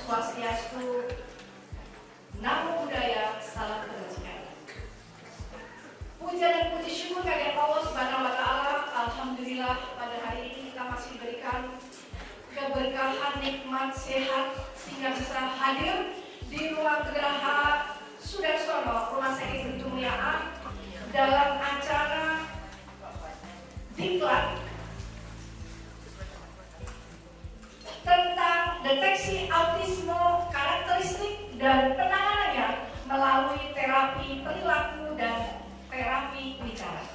Swastiastu, Namo Buddhaya, salam kebajikan. Puja dan puji syukur kehadirat Allah Subhanahu wa Ta'ala. Alhamdulillah pada hari ini kita masih diberikan keberkahan, nikmat, sehat sehingga bisa hadir di ruang geraha Sudarsono, Rumah Sakit Budi Kemuliaan dalam acara Diklat tentang deteksi autisme, karakteristik dan penanganannya melalui terapi perilaku dan terapi bicara.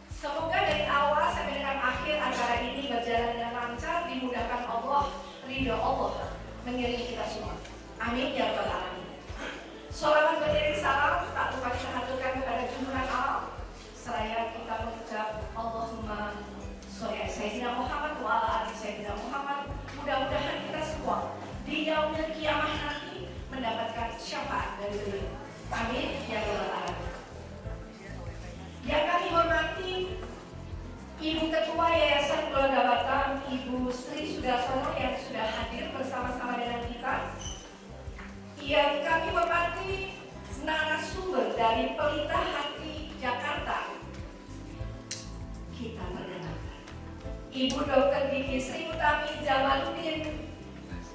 Semoga dari awal sampai dengan akhir acara ini berjalan dengan lancar, dimudahkan Allah, ridho Allah mengiringi kita semua. Amin ya rabbal alamin. Sholawat beriring salam tak lupa kita haturkan kepada junjungan alam seraya kita mengucap Allahumma sholli ala sayyidina Muhammad wa ala ali sayyidina Muhammad. Mudah-mudahan kita semua di yaumil kiamah nanti mendapatkan syafaat dari beliau. Amin ya rabbal alamin. Yang kami hormati Ibu Ketua Yayasan Keluarga Batam, Ibu Sri Sudarsono yang sudah hadir bersama-sama dengan kita. Yang kami hormati narasumber dari Pelita Hati Jakarta. Kita perkenalkan Ibu Dr. Diki Sri Utami Jamaluddin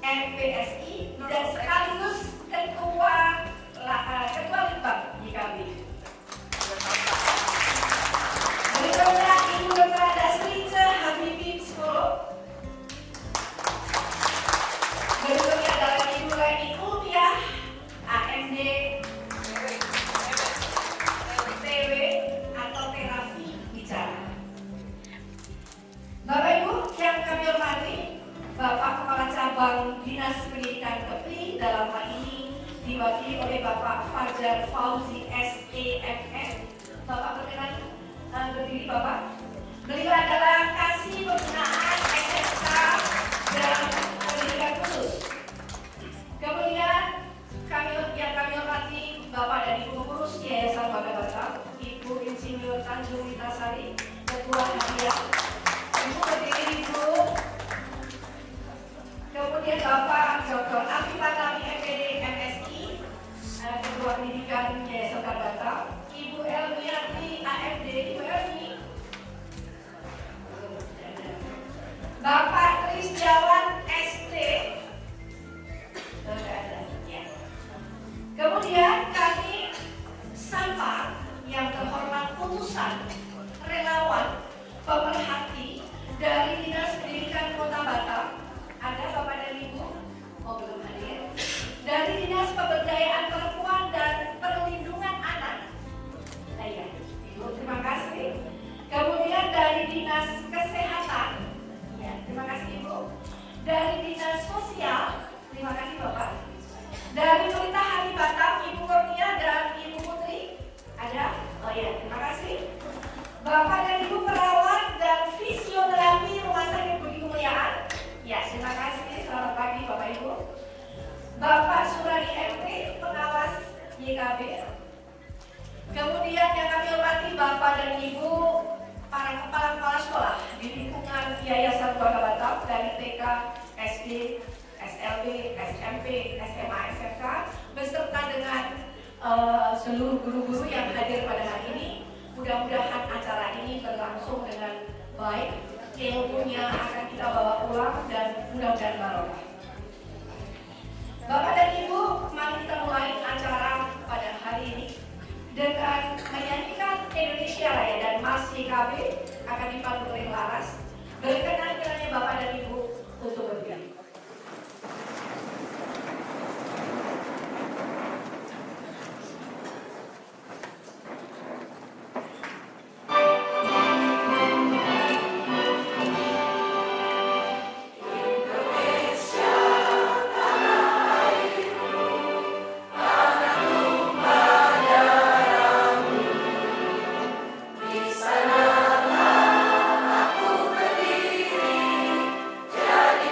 MPSI dan sekaligus Ketua Litbang YKB. Berikutnya Ibu Dr. Dasrice Habibi Psikolog. Berikutnya adalah Ibu Leni Ulpiah AMD TW atau terapi bicara. Bapak Ibu yang kami hormati, Bapak Kepala Cabang Dinas Pendidikan Kepri dalam hal ini diwakili oleh Bapak Fajar Fauzi SEMN. Bapak berkenan berdiri Bapak. Beliau adalah Kasih Pembinaan SMK dan Pendidikan Khusus. Kemudian yang kami hormati Bapak dan Ibu Pengurus Yayasan Keluarga Batam, Ibu Insinyur Tanjung Witasari, Ketua Hadiah. Ibu berdiri Ibu. Kemudian Bapak Dr. Afif Atami MPD MSI, Ketua Pendidikan Yayasan Keluarga Batam. Ibu Elmiati AMD, Ibu Elmi. Bapak Tris Jawan ST. Kemudian kami sapa yang terhormat utusan relawan pemerhati dari Dinas Pendidikan Kota Batam. Ada Bapak dan Ibu? Oh belum hadir. Dari Dinas Pemberdayaan Perempuan dan Perlindungan Anak. Ya, Ibu terima kasih. Kemudian dari Dinas Kesehatan. Ya, terima kasih Ibu. Dari Dinas Sosial. Terima kasih Bapak. Dari Pelita Hati Batam, Ibu Kurnia dan Ibu Putri. Ada? Oh ya, terima kasih. Bapak dan Ibu perawat dan fisioterapi Rumah Sakit Budi Kemuliaan. Ya, terima kasih. Selamat pagi Bapak Ibu. Bapak Suradi MP, pengawas YKB. Kemudian yang kami hormati Bapak dan Ibu para kepala sekolah di lingkungan Yayasan Keluarga Batam dari TK, SD, SLB, SMP, SMA, SMK beserta dengan seluruh guru-guru yang hadir pada hari ini. Mudah-mudahan acara ini berlangsung dengan baik, ilmunya akan kita bawa pulang dan mudah-mudahan barokah. Bapak dan Ibu, mari kita mulai acara pada hari ini dengan menyanyikan Indonesia Raya dan Mas YKB akan dipandu oleh Laras. Berkenan kiranya Bapak dan Ibu untuk berdiri. Jadi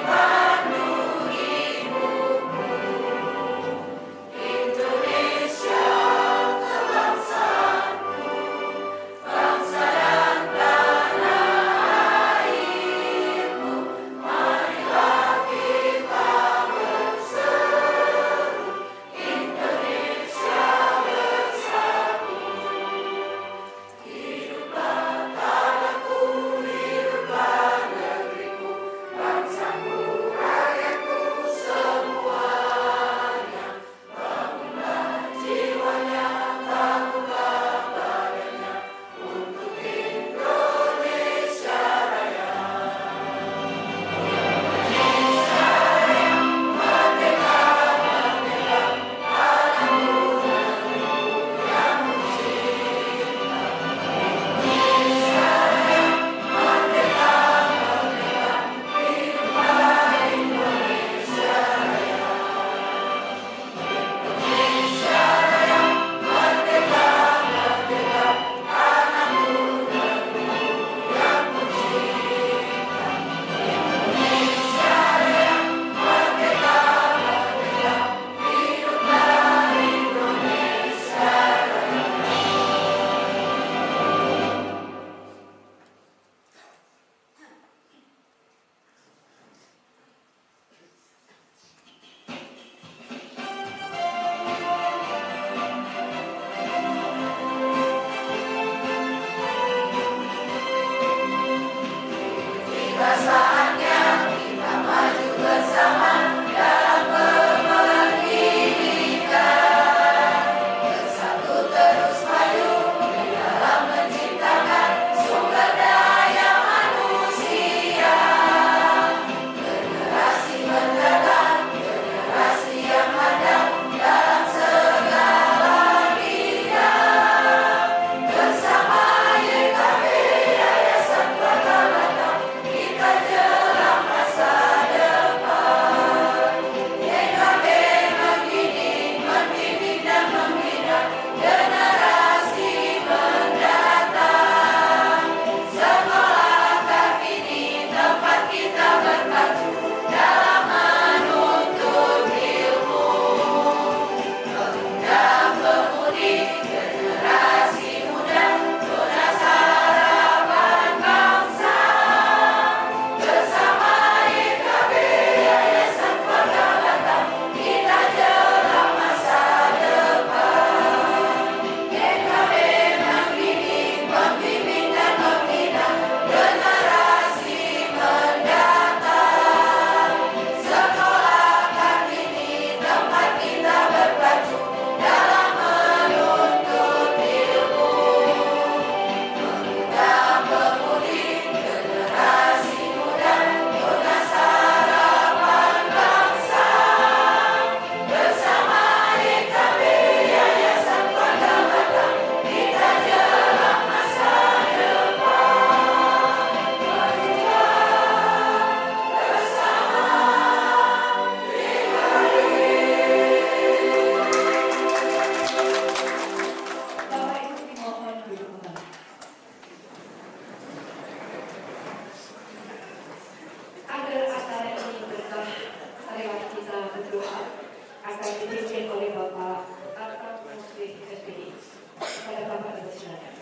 dipimpin oleh Bapak Tata Muslim SPD. Kepada Bapak silakan.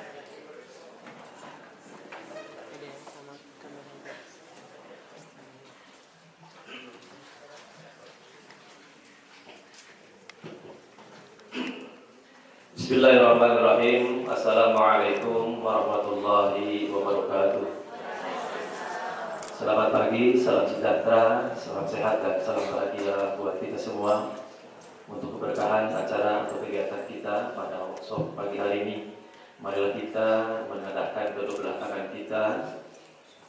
Bismillahirrahmanirrahim. Assalamualaikum warahmatullahi wabarakatuh. Selamat pagi, salam sejahtera, salam sehat dan salam bahagia buat kita semua. Untuk keberkahan acara atau kegiatan kita pada workshop pagi hari ini, marilah kita menadahkan kedua belah tangan kita,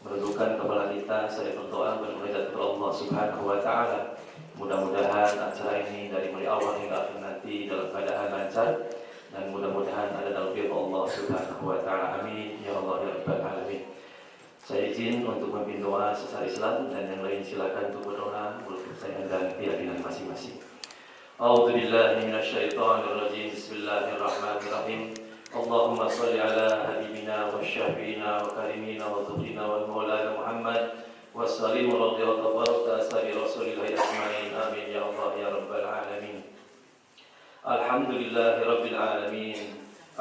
menundukkan kepala kita, serta berdoa bermunajat kepada Allah Subhanahu wa Ta'ala. Mudah-mudahan acara ini dari mulai awal hingga akhir nanti dalam keadaan lancar, dan mudah-mudahan ada dalam ridha Allah Subhanahu wa Ta'ala. Amin ya Allah ya Rabbal alamin. Saya izin untuk memimpin doa sesar Islam, dan yang lain silakan untuk berdoa menurut kepercayaan dan keyakinan masing-masing. A'udzu billahi minasyaitonir rajim. Bismillahirrahmanirrahim. Allahumma shalli ala habibina wa syafiina wa karimina wa zuhrina wa maulana Muhammad wa sallim radhiyallahu tabaraka ashabi rasulillahi ajmain. Amin ya Allah ya Rabbal alamin. Alhamdulillahi rabbil alamin.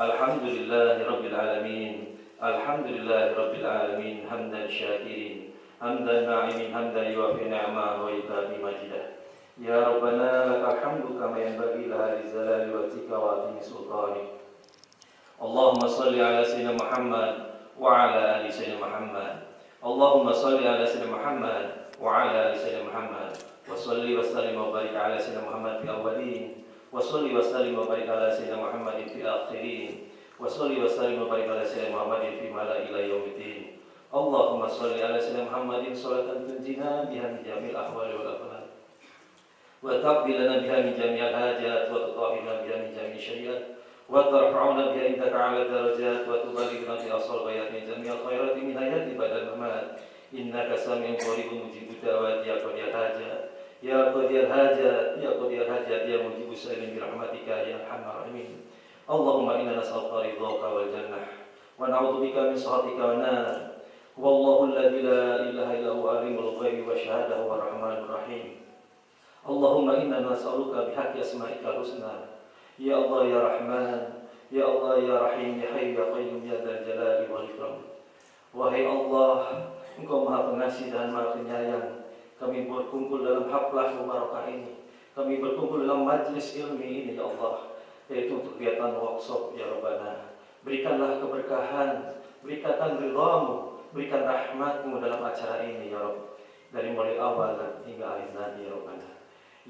Alhamdulillahi rabbil alamin. Alhamdulillahi rabbil alamin. Hamdan syakirin, hamdan na'imin, hamdan yuwafi ni'mah wa yukafi majidah. Ya Rabbana lakal hamdu kama yanbaghi li jalali wajhika wa 'azimi sultanik. Allahumma salli ala sayyidina Muhammad wa ala ali sayyidina Muhammad. Allahumma salli ala sayyidina Muhammad wa ala ali sayyidina Muhammad. Wa salli wa sallim wa barik ala sayyidina Muhammad fil awwalin. Wa salli wa sallim wa barik ala sayyidina Muhammadin fil akhirin. Wa salli wa sallim wa barik ala sayyidina Muhammadin fi mala ila yaumiddin. Allahumma salli ala sayyidina Muhammadin salatan tunjina biha min jamil ahwali wal afat. Wa taqdi lana biha min jami'il hajat wa tutahhirna biha min jami'i syariat wa tarfa'una biha indaka 'ala darajat wa tuballighna bi asal bayat min jami'il khairat min hayati badal mamat. Innaka sami'un qaribun mujibud da'wati ya qadiyal hajat. Ya qadiyal hajat, ya qadiyal hajat, ya mujibus sa'ilin bi rahmatika ya arhamar rahimin. Allahumma inna nas'aluka ridhaka wal jannah wa na'udzubika min sakhatika wan nar. Wallahu alladzi la ilaha illa huwa alimul ghaibi wa syahadahu wa rahmanur rahim. Allahumma inna nas'aluka bihaqqi asma'ikal husna. Ya Allah ya Rahman, ya Allah ya Rahim, ya Hayy ya Qayyum ya Dzal Jalali wal Ikram. Wahai Allah, Engkau Maha Pengasih dan Maha Penyayang. Kami berkumpul dalam haflah mubarakah ini. Kami berkumpul dalam majlis ilmi ini ya Allah, yaitu untuk kegiatan workshop ya Rabbana. Berikanlah keberkahan, berikan ridha-Mu, berikan rahmat-Mu dalam acara ini ya Rabb, dari mulai awal hingga akhir nanti ya Rabbana.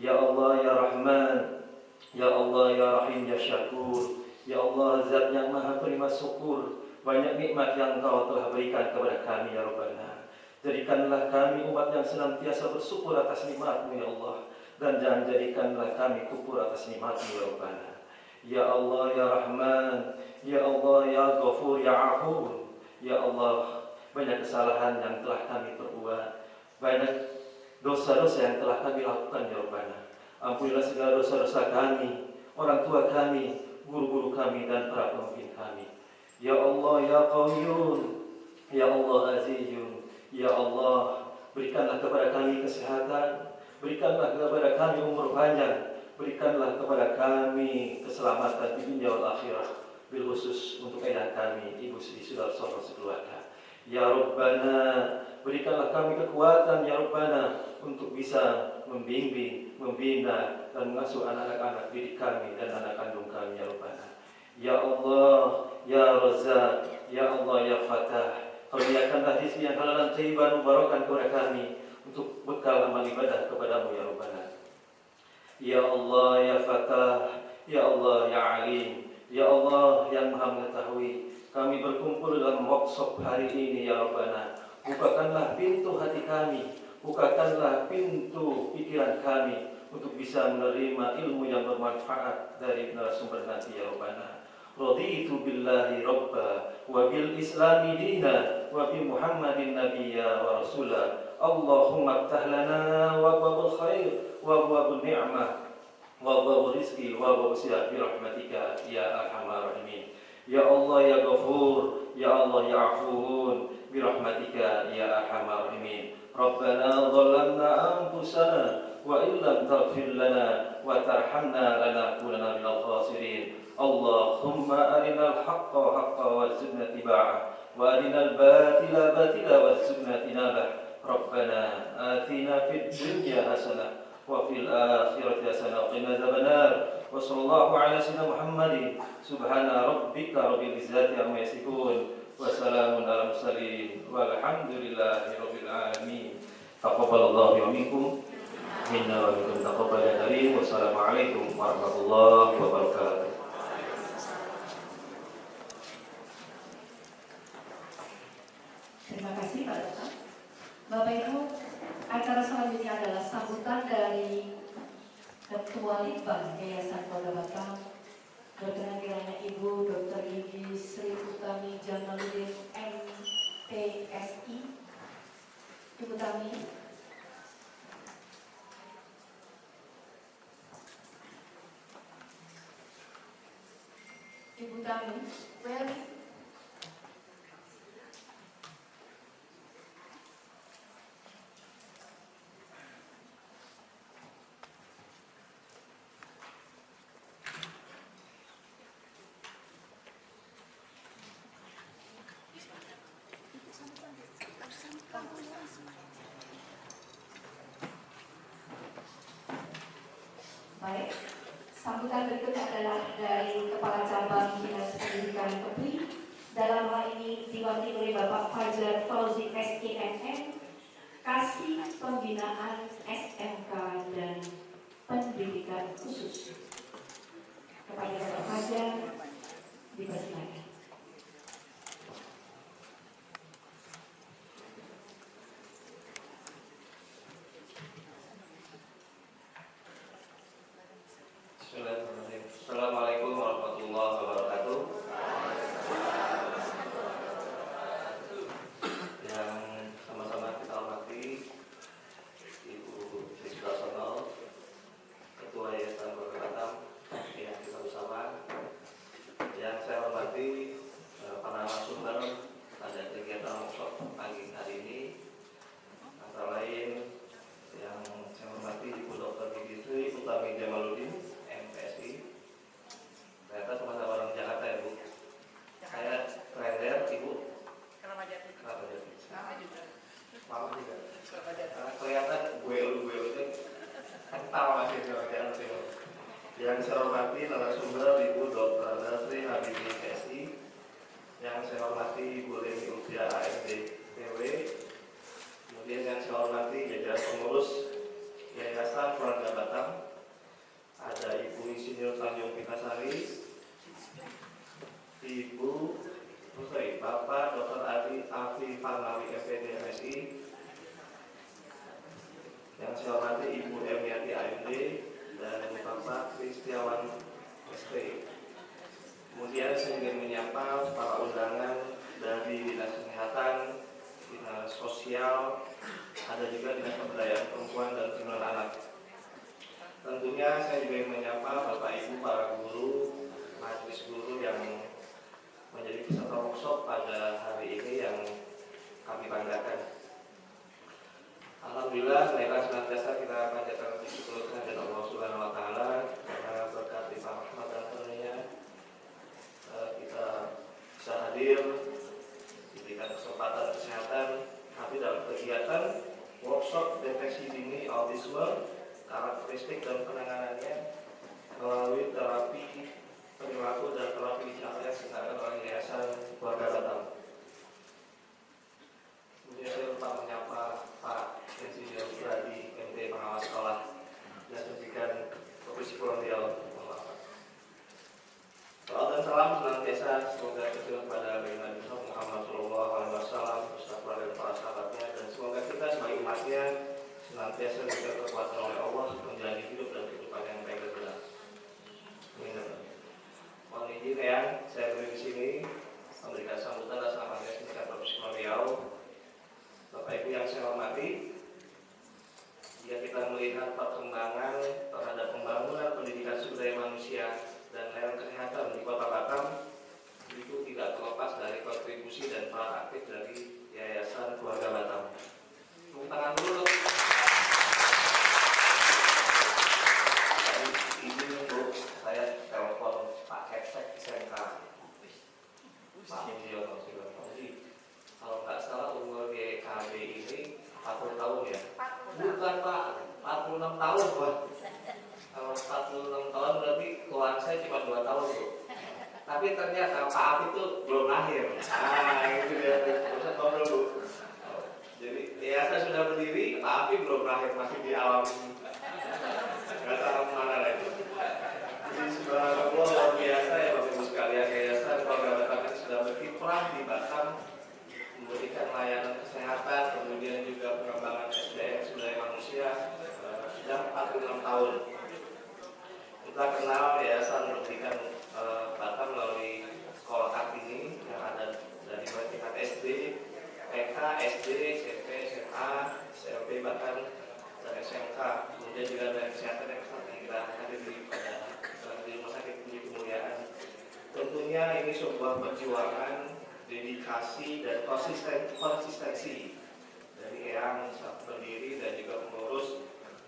Ya Allah ya Rahman, ya Allah ya Rahim ya Syakur. Ya Allah Zat yang Maha Penerima Syukur, banyak nikmat yang Engkau telah berikan kepada kami ya Rabbana. Jadikanlah kami umat yang senantiasa bersyukur atas nikmat-Mu ya Allah, dan jangan jadikanlah kami kufur atas nikmat-Mu ya Rabbana. Ya Allah ya Rahman, ya Allah ya Ghafur ya Afur. Ya Allah, banyak kesalahan yang telah kami perbuat, banyak dosa-dosa yang telah kami lakukan ya Rabbana. Ampunilah segala dosa-dosa kami, orang tua kami, guru-guru kami, dan para pemimpin kami. Ya Allah ya Qayyum, ya Allah Azizun. Ya Allah, berikanlah kepada kami kesehatan, berikanlah kepada kami umur panjang, berikanlah kepada kami keselamatan di dunia wal akhirah, bil khusus untuk ayah kami, ibu Sri saudara-saudara sekeluarga. Ya Rabbana, berikanlah kami kekuatan ya Rabbana untuk bisa membimbing, membina, dan mengasuh anak-anak didik kami dan anak kandung kami ya Rabbana. Ya Allah, ya Razzaq, ya Allah ya Fatah. Karuniakanlah rezeki yang halal dan thayyiban mubarakkan kepada kami untuk bekal amal ibadah kepada-Mu ya Rabbana. Ya Allah ya Fatah, ya Allah ya Alim, ya Allah yang Maha mengetahui. Kami berkumpul dalam workshop hari ini ya Rabbana. Bukakanlah pintu hati kami, bukakanlah pintu pikiran kami untuk bisa menerima ilmu yang bermanfaat dari narasumber nanti ya Rabbana. Raditu billahi rabba wa bil islami dina wa bi Muhammadin nabiyya wa rasula. Allahumma iftah lana wa babul khair wa babul ni'mah wa babul rizqi wa babul siya bi rahmatika ya arhamar rahimin. Ya Allah ya Ghafur, ya Allah ya Afuun, bi rahmatika ya arhamar rahimin. Rabbana dhalamna anfusana wa illam taghfir lana وترحمنا لنكونن من الخاسرين اللهم أرنا الحق حقا وارزقنا اتباعه وأرنا الباطل باطلا وارزقنا اجتنابه ربنا آتنا في الدنيا حسنة وفي الآخرة حسنة وقنا عذاب النار وصلى الله على سيدنا محمد سبحان ربك رب العزة عما يصفون وسلام على المرسلين والحمد لله رب العالمين تقبل الله منكم منا ومنكم تقبل يا كريم والسلام عليكم ورحمة الله وبركاته. Terima kasih Pak Dokter. Bapak Ibu, acara selanjutnya adalah sambutan dari Ketua Litbang Yayasan Keluarga Batam, berkenan kiranya Ibu Dr. Gigi Sri Utami Jamaluddin MPSI. Ibu Tami. Ibu Tami, where? Baik, sambutan berikutnya adalah dari Kepala Cabang Dinas Pendidikan Kepri. Dalam hal ini diwakili oleh Bapak Fajar Fauzi SKMM, Kasih Pembinaan SMK dan Pendidikan Khusus. Kepada Bapak Fajar, dipersilakan. Assalamualaikum warahmatullahi wabarakatuh. Yang sama-sama kita hormati Ibu Sri Sudarsono, Ketua Yayasan Keluarga Batam, yang kita bersama. Yang saya hormati para narasumber pada kegiatan workshop pagi hari ini, antara lain yang saya hormati Ibu Dr. Gigi Sri Utami Jamaluddin MPSI. Ternyata sama-sama orang Jakarta ya Bu. Saya trader Ibu. Kenapa jadi? Mama juga. Karena kelihatan gue itu kental masih kerjaan sih. Yang saya hormati narasumber Ibu Dr. Sri Habibie PSI. Yang saya hormati Ibu Leni Utia AMD PW. Kemudian yang saya hormati jajaran pengurus Yayasan Keluarga Batam. Ada Ibu Insinyur Tanjung Pikasari, Bapak Dr. Adi Afi Farnawi FPD MSI. Yang saya hormati Ibu Emiati AMD dan Bapak Kristiawan SP. Kemudian saya ingin menyapa para undangan dari Dinas Kesehatan, Dinas Sosial, ada juga Dinas Pemberdayaan Perempuan dan Perlindungan Anak. Tentunya saya juga ingin menyapa Bapak Ibu para guru, majelis guru yang menjadi peserta workshop pada hari ini yang kami banggakan. Alhamdulillah, marilah senantiasa kita panjatkan puji syukur kehadirat Allah Subhanahu wa taala karena berkat limpah rahmat dan karunia kita bisa hadir, diberikan kesempatan kesehatan, tapi dalam kegiatan workshop deteksi dini autisme, karakteristik dan penanganannya melalui terapi perilaku dan terapi bicara yang diselenggarakan oleh Yayasan Keluarga Batam. Kemudian saya lupa menyapa Pak Insinyur Bradi MT Pengawas Sekolah dan memberikan Provinsi Pulau Riau. Salam dan salam senantiasa semoga tercurah kepada Baginda Muhammad SAW beserta keluarga dan para sahabatnya, dan semoga kita sebagai umatnya senantiasa diberikan kekuatan oleh Allah menjalani hidup dan kehidupan yang baik dan benar. Mohon izin ya, saya berdiri di sini memberikan sambutan dan selamatnya Sindikat Provinsi Pulau Riau. Bapak Ibu yang saya hormati, jika kita melihat perkembangan terhadap pembangunan pendidikan sumber daya manusia dan layanan kesehatan di Kota Batam, itu tidak terlepas dari kontribusi dan peran aktif dari Yayasan Keluarga Batam. Tepuk tangan dulu dong. tahun, wah. Kalau 46 tahun berarti keluaran saya cuma 2 tahun tuh. Tapi ternyata Pak Afi itu belum lahir. Itu dia. Terus ngobrol Bu. Jadi yayasan sudah berdiri, Pak Afi belum lahir, masih di alam. Nggak tahu kemana lagi. Jadi subhanallah luar biasa ya Bapak Ibu sekalian, yayasan keluarga Batam sudah berkiprah di Batam, memberikan layanan kesehatan, kemudian juga pengembangan SDM sumber daya manusia sudah 46 tahun. Kita kenal yayasan memberikan Batam melalui sekolah Kartini yang ada dari tingkat SD, TK, SD, SMP, SMA, SMP bahkan dan SMK. Kemudian juga ada kesehatan yang kita hadiri pada di rumah sakit Budi Kemuliaan. Tentunya ini sebuah perjuangan, dedikasi dan konsistensi dari Eyang pendiri dan juga pengurus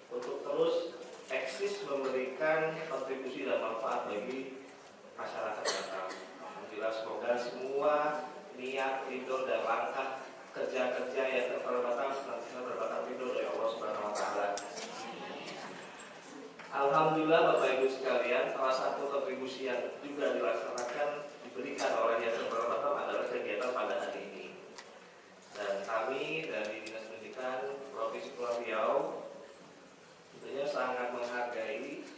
untuk terus eksis memberikan kontribusi dan manfaat bagi masyarakat Batam. Alhamdulillah, semoga semua niat, ridho dan langkah kerja-kerja yang terbatas nantinya berbakat ridho dari Allah Subhanahu Wa Taala. Alhamdulillah Bapak Ibu sekalian, salah satu kontribusi yang juga dilaksanakan diberikan oleh Yayasan Batam adalah kegiatan pada hari ini. Dan kami dari Dinas Pendidikan Provinsi Kepulauan Riau tentunya sangat menghargai,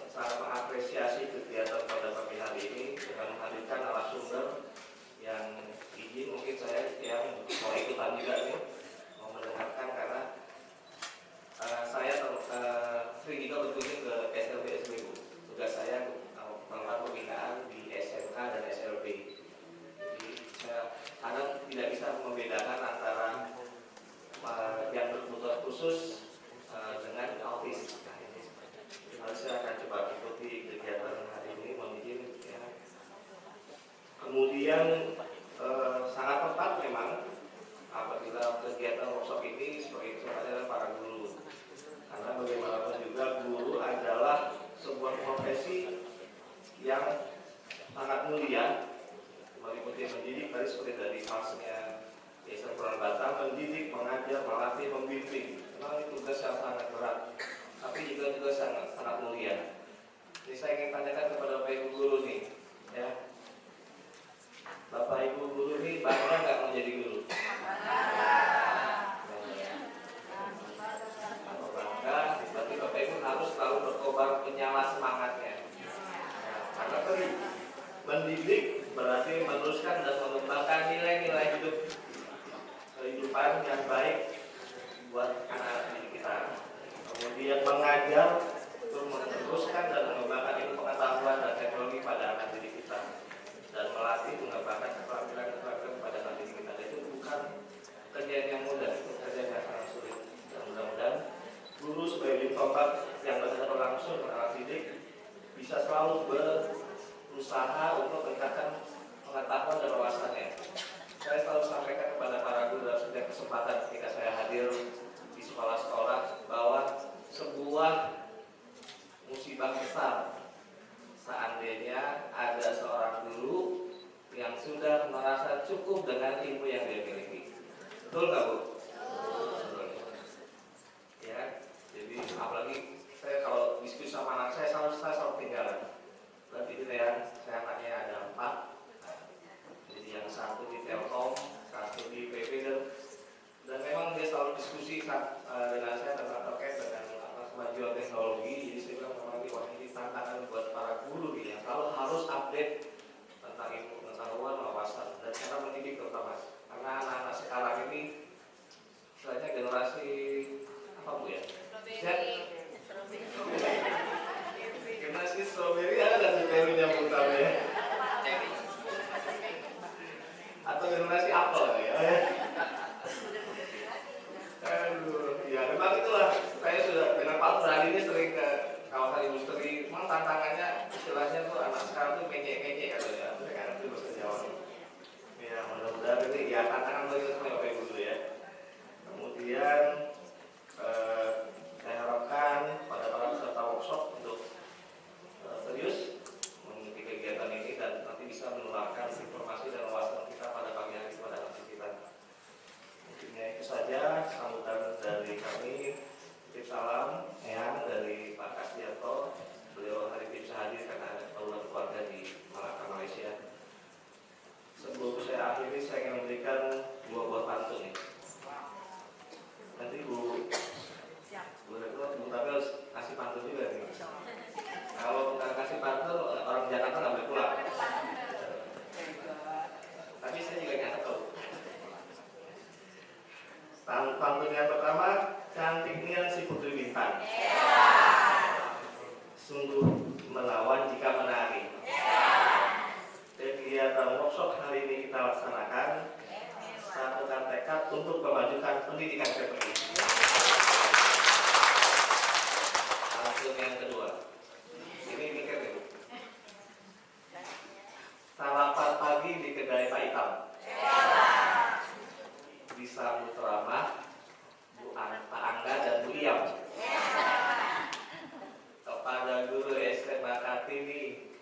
sangat mengapresiasi kegiatan pada pagi hari ini dengan menghadirkan narasumber yang izin mungkin saya yang mau ikutan juga nih, mau mendengarkan karena saya sering juga berkunjung ke SLB SBU. Tugas saya melakukan pembinaan di SMK dan SLB. Jadi saya kadang tidak bisa membedakan antara yang berkebutuhan khusus dengan autis. Nah, ini saya akan coba ikuti kegiatan hari ini, mohon izin ya. Kemudian sangat tepat memang apabila kegiatan workshop ini sebagai kesempatan para guru, karena bagaimanapun juga guru adalah sebuah profesi yang sangat mulia, meliputi mendidik tadi seperti dari kelasnya Yayasan Purwakarta Batam, mendidik, mengajar, melatih, membimbing. Memang itu tugas yang sangat berat, tapi juga sangat mulia. Jadi saya ingin tanyakan kepada Bapak Ibu guru nih, ya. Bapak Ibu guru ini bangga nggak menjadi guru? Kalau bangga, berarti Bapak Ibu harus selalu berkobar menyala semangatnya. Karena tadi mendidik berarti meneruskan dan mengembangkan nilai-nilai hidup, kehidupan yang baik buat anak-anak didik kita. Kemudian mengajar untuk meneruskan dan mengembangkan ilmu pengetahuan dan teknologi pada anak didik kita, dan melatih mengembangkan keterampilan pada anak didik kita. Itu bukan kerjaan yang mudah, itu kerjaan yang sangat sulit. Dan mudah-mudahan guru sebagai tombak yang benar-benar langsung dengan anak didik bisa selalu berusaha untuk meningkatkan pengetahuan dan wawasannya. Saya selalu sampaikan kepada para guru dalam setiap kesempatan ketika saya hadir di sekolah-sekolah bahwa sebuah musibah besar seandainya ada seorang guru yang sudah merasa cukup dengan ilmu yang dia miliki. Betul nggak Bu? Betul. Ya, jadi apalagi saya kalau diskusi sama anak saya selalu ketinggalan. Berarti itu ya, saya anaknya ada 4. Jadi yang satu di Telkom, satu di PP, dan memang dia selalu diskusi dengan saya tentang terkait dengan kemajuan teknologi. Jadi saya bilang memang ini tantangan buat para guru nih, yang selalu harus update tentang ilmu pengetahuan, wawasan, dan cara mendidik terutama. Karena anak-anak sekarang ini istilahnya generasi apa Bu ya? Generasi strawberry ada strawberry yang pertama ya? Atau generasi apel ya? Aduh. pantun yang pertama, cantiknya si Putri Bintang. Sungguh menawan jika menari. Kegiatan workshop hari ini kita laksanakan satukan tekad untuk memajukan pendidikan PPI. Pantun yang kedua, ini mikir nih. Sarapan pagi di kedai Pak Itam. Disambut ramah Pak Angga dan Bu Iyam. Kepada guru SMA Kartini.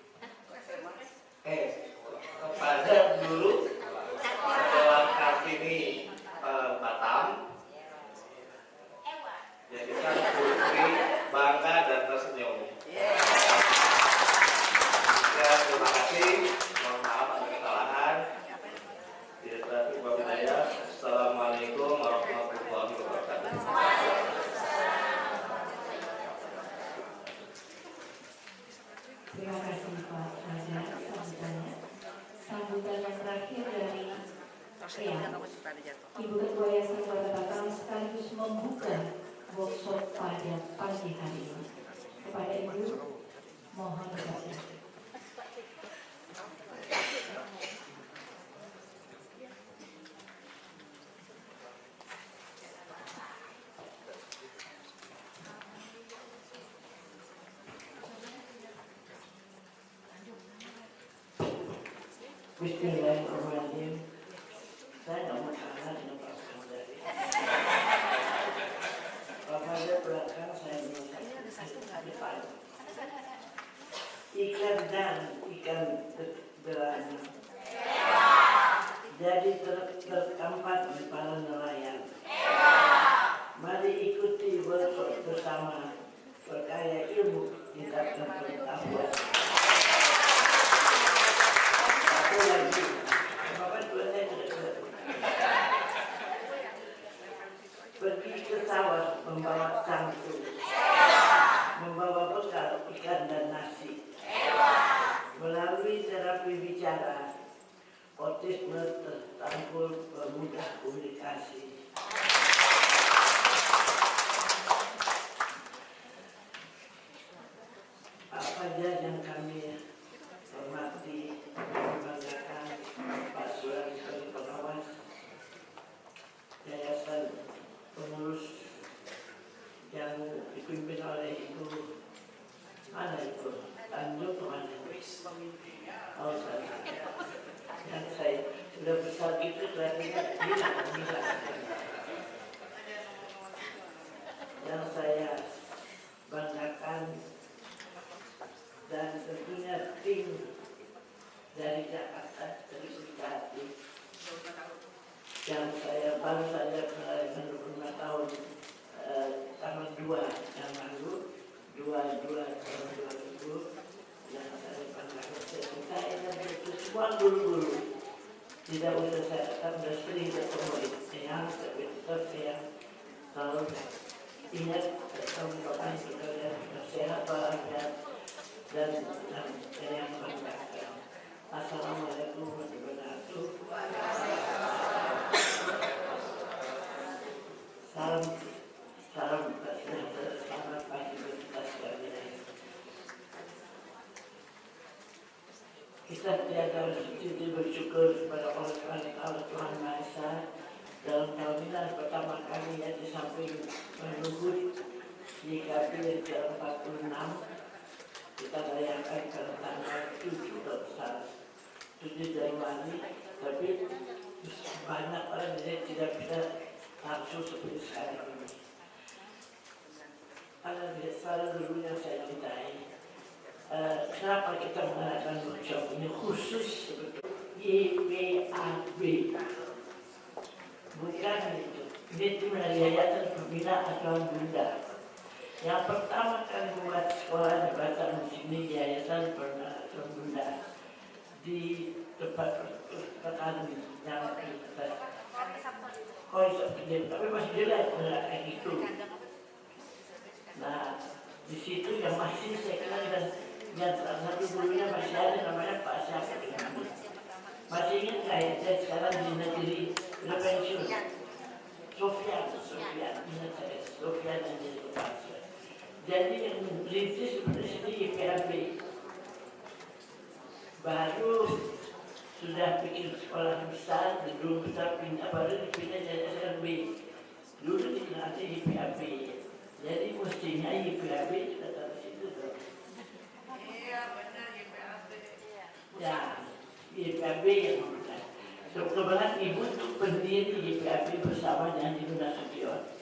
Kepada guru SMA Kartini Batam. Jadikan Putri bangga dan tersenyum. Ya, terima kasih. Mohon maaf ada kesalahan. Tidak berhubungan. Assalamualaikum warahmatullahi wabarakatuh. Terima kasih Pak Raja sambutannya. Sambutan yang terakhir dari Ibu Ketua Yayasan Kota Batam sekaligus membuka workshop pada pagi hari ini. Kepada Ibu, mohon berkenan. Bismillahirrahmanirrahim. Saya nggak mau kalah dengan Pak Hamzah. Pak Hamzah belakang saya mengucapkan depan. Ikan dan ikan berani. Jadi terkampat di para nelayan. Mari ikuti workshop bersama, berkaya ilmu tidak pengetahuan. Lagi, Bapak dua saya tidak pergi ke sawah membawa cangkul, membawa bekal ikan dan nasi. Melalui terapi bicara, autisme tertangkul bermudah komunikasi. Apa saja yang kami hormati, membanggakan Pak Suran sebagai pengawas Yayasan Pengurus yang dipimpin oleh Ibu mana Ibu Tanjung kemana? Oh saya, yang saya sudah besar gitu kelihatannya gila. Yang saya banggakan dan tentunya tim dari Jakarta dari Sukabumi yang saya baru saja merayakan 25 tahun tanggal 2 yang lalu 22 tahun 2000 yang saya banggakan saya ingat itu semua guru-guru tidak usah saya katakan sudah sering ketemu yang yang selalu ingat tahun-tahun kalian sehat bahagia dan yang banggakan. Assalamualaikum warahmatullahi wabarakatuh. Salam sejahtera, selamat pagi bagi kita sekalian. Kita tiada sujud bersyukur kepada Allah Tuhan Maha Esa dalam tahun pertama kali yang di samping menunggu di KPI yang 46 kita rayakan pada tanggal 7 Januari, tapi banyak orang yang tidak bisa langsung seperti sekarang ini. Para guru yang saya cintai, kenapa kita mengadakan workshop ini khusus sebetulnya YPAB, bukan itu. Ini tim dari Yayasan Pembina Asuhan Bunda. Yang pertama kali membuat sekolah di Batam di sini Yayasan Pembina Asuhan Bunda di tempat petani yang kita. Tapi masih jelek kayak gitu. Nah, di situ yang masih saya kenal dan yang salah satu gurunya masih ada namanya Pak Syafir. Masih ingat nggak ya, saya sekarang di negeri udah pensiun. Sofyan pindah jadi SLB. Dulu dikenal YPAB. Jadi mestinya YPAB sudah dari situ tuh. Iya benar YPAB. Ya, YPAB yang membuat. Kebetulan ibu itu pendiri YPAB bersama dengan Ibu Nasution.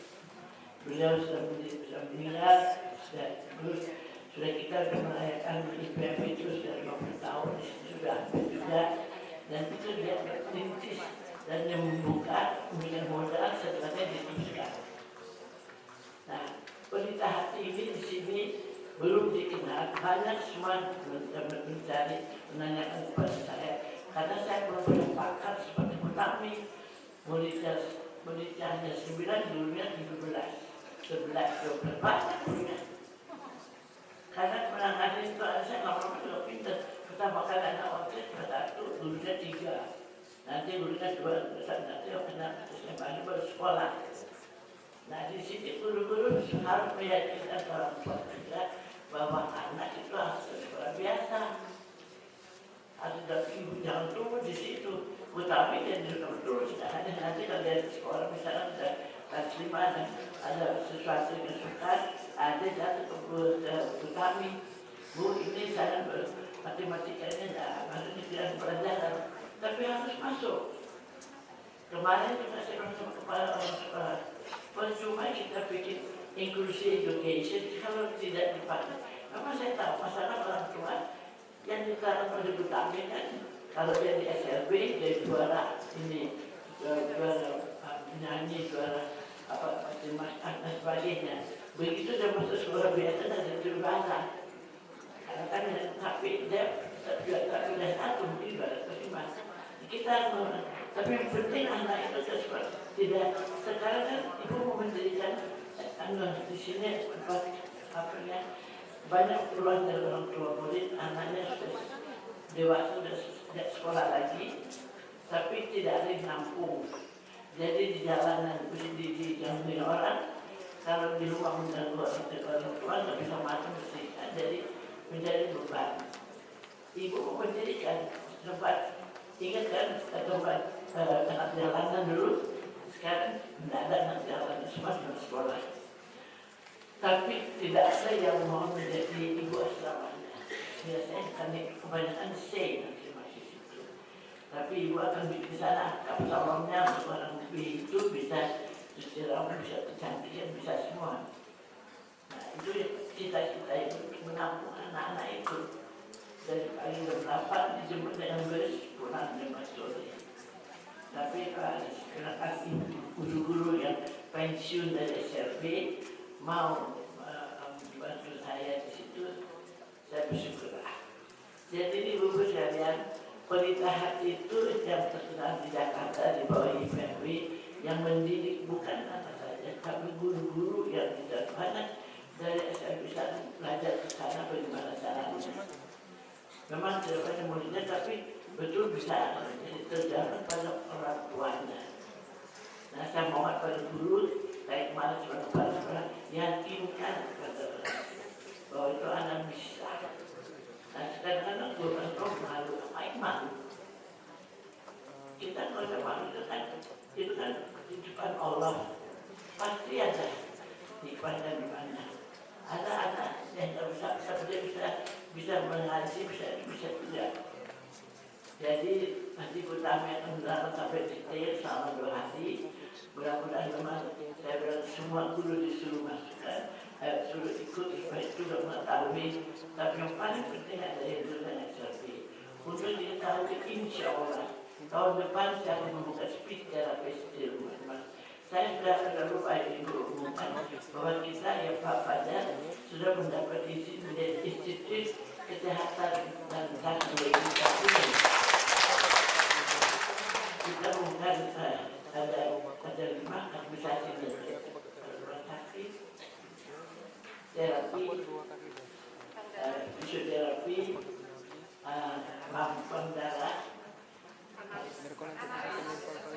Beliau sudah meninggal, terus sudah kita merayakan YPAB itu sudah 50 tahun, sudah hampir juga. Dan itu dia berintis dan yang membuka memberikan modal setelahnya diteruskan. Nah, pelita hati ini di sini belum dikenal, banyak semua mencari, menanyakan kepada saya, karena saya belum punya pakar seperti Utami, Melita hanya 9, dulunya 17, 12, banyak punya. Karena penanganan itu saya nggak pernah juga pintar. Pertama kali anak waktu pada itu dulunya 3, nanti dulunya 2, nanti anak SMA baru sekolah. Nah di sini guru-guru harus meyakinkan orang tua juga bahwa anak itu harus sekolah biasa. Ada ibu jangan tunggu di situ. Utami dan dulu sekarang nanti kalau dia sekolah misalnya sudah kelas 5 dan ada sesuatu yang suka, ada jatuh ke Utami. Bu ini saya matematikanya maksudnya tidak pelajaran, tapi harus masuk. Kemarin juga saya bilang sama kepala orang sekolah, percuma kita bikin inklusi education kalau tidak dipakai. Memang saya tahu masalah orang tua yang ditanam pada Utami kan, kalau dia di SLB dia juara ini, juara nyanyi, juara matematika dan sebagainya. Begitu dia masuk sekolah biasa dan jadi bahasa. Kan tapi dia tak sudah satu mungkin baru terima. Kita tapi yang penting anak itu tidak sekarang kan ibu mau mendirikan di sini apa ya banyak peluang dari orang tua murid, anaknya sudah dewasa sudah tidak sekolah lagi, tapi tidak ada yang nampung. Jadi di jalanan di jalan orang, kalau di rumah mengganggu orang tua nggak bisa makan bersihkan, jadi menjadi beban. Ibu mendirikan tempat, ingat kan tempat anak jalanan dulu, sekarang tidak ada anak jalanan, semua sudah sekolah. Tapi tidak ada yang mau menjadi ibu asramanya. Biasanya kami kebanyakan say nanti masih situ. Tapi ibu akan bikin di sana, kapsalonnya orang lebih itu bisa istirahat, bisa kecantikan, bisa semua. Nah itu cita-cita itu menampung anak-anak itu dari pagi jam 8 dijemput dengan bus pulang jam 4 sore. Tapi terima kasih guru-guru yang pensiun dari SLB mau membantu saya di situ, saya bersyukurlah. Jadi di ibu sekalian, pelita hati itu yang terkenal di Jakarta di bawah IPW yang mendidik bukan anak saja, tapi guru-guru yang tidak banyak dari saya bisa belajar ke sana bagaimana caranya. Memang tidak banyak muridnya, tapi betul bisa terjadi pada orang tuanya. Nah saya mohon pada guru, kayak kemarin sebenarnya yakinkan kepada orang bahwa itu anak bisa. Nah kadang-kadang guru kan malu, apa malu? Kita kalau ada malu itu kan di depan Allah pasti ada di mana. Ada anak yang bisa mengaji, bisa tidak. Jadi nanti Utami akan menerangkan sampai detail selama 2 hari. Mudah-mudahan memang saya bilang semua guru disuruh masukkan, suruh ikut supaya itu sudah mengetahui. Tapi yang paling penting adalah yang dengan SLB. Untuk diketahui insya Allah tahun depan saya akan membuka speed therapist di rumah. Saya sudah lupa ibu umumkan bahwa kita ya Pak Fajar sudah mendapat izin menjadi institut kesehatan dan teknologi. Kita bukan ada 5 administrasi rumah sakit, terapi, fisioterapi, mampan darah,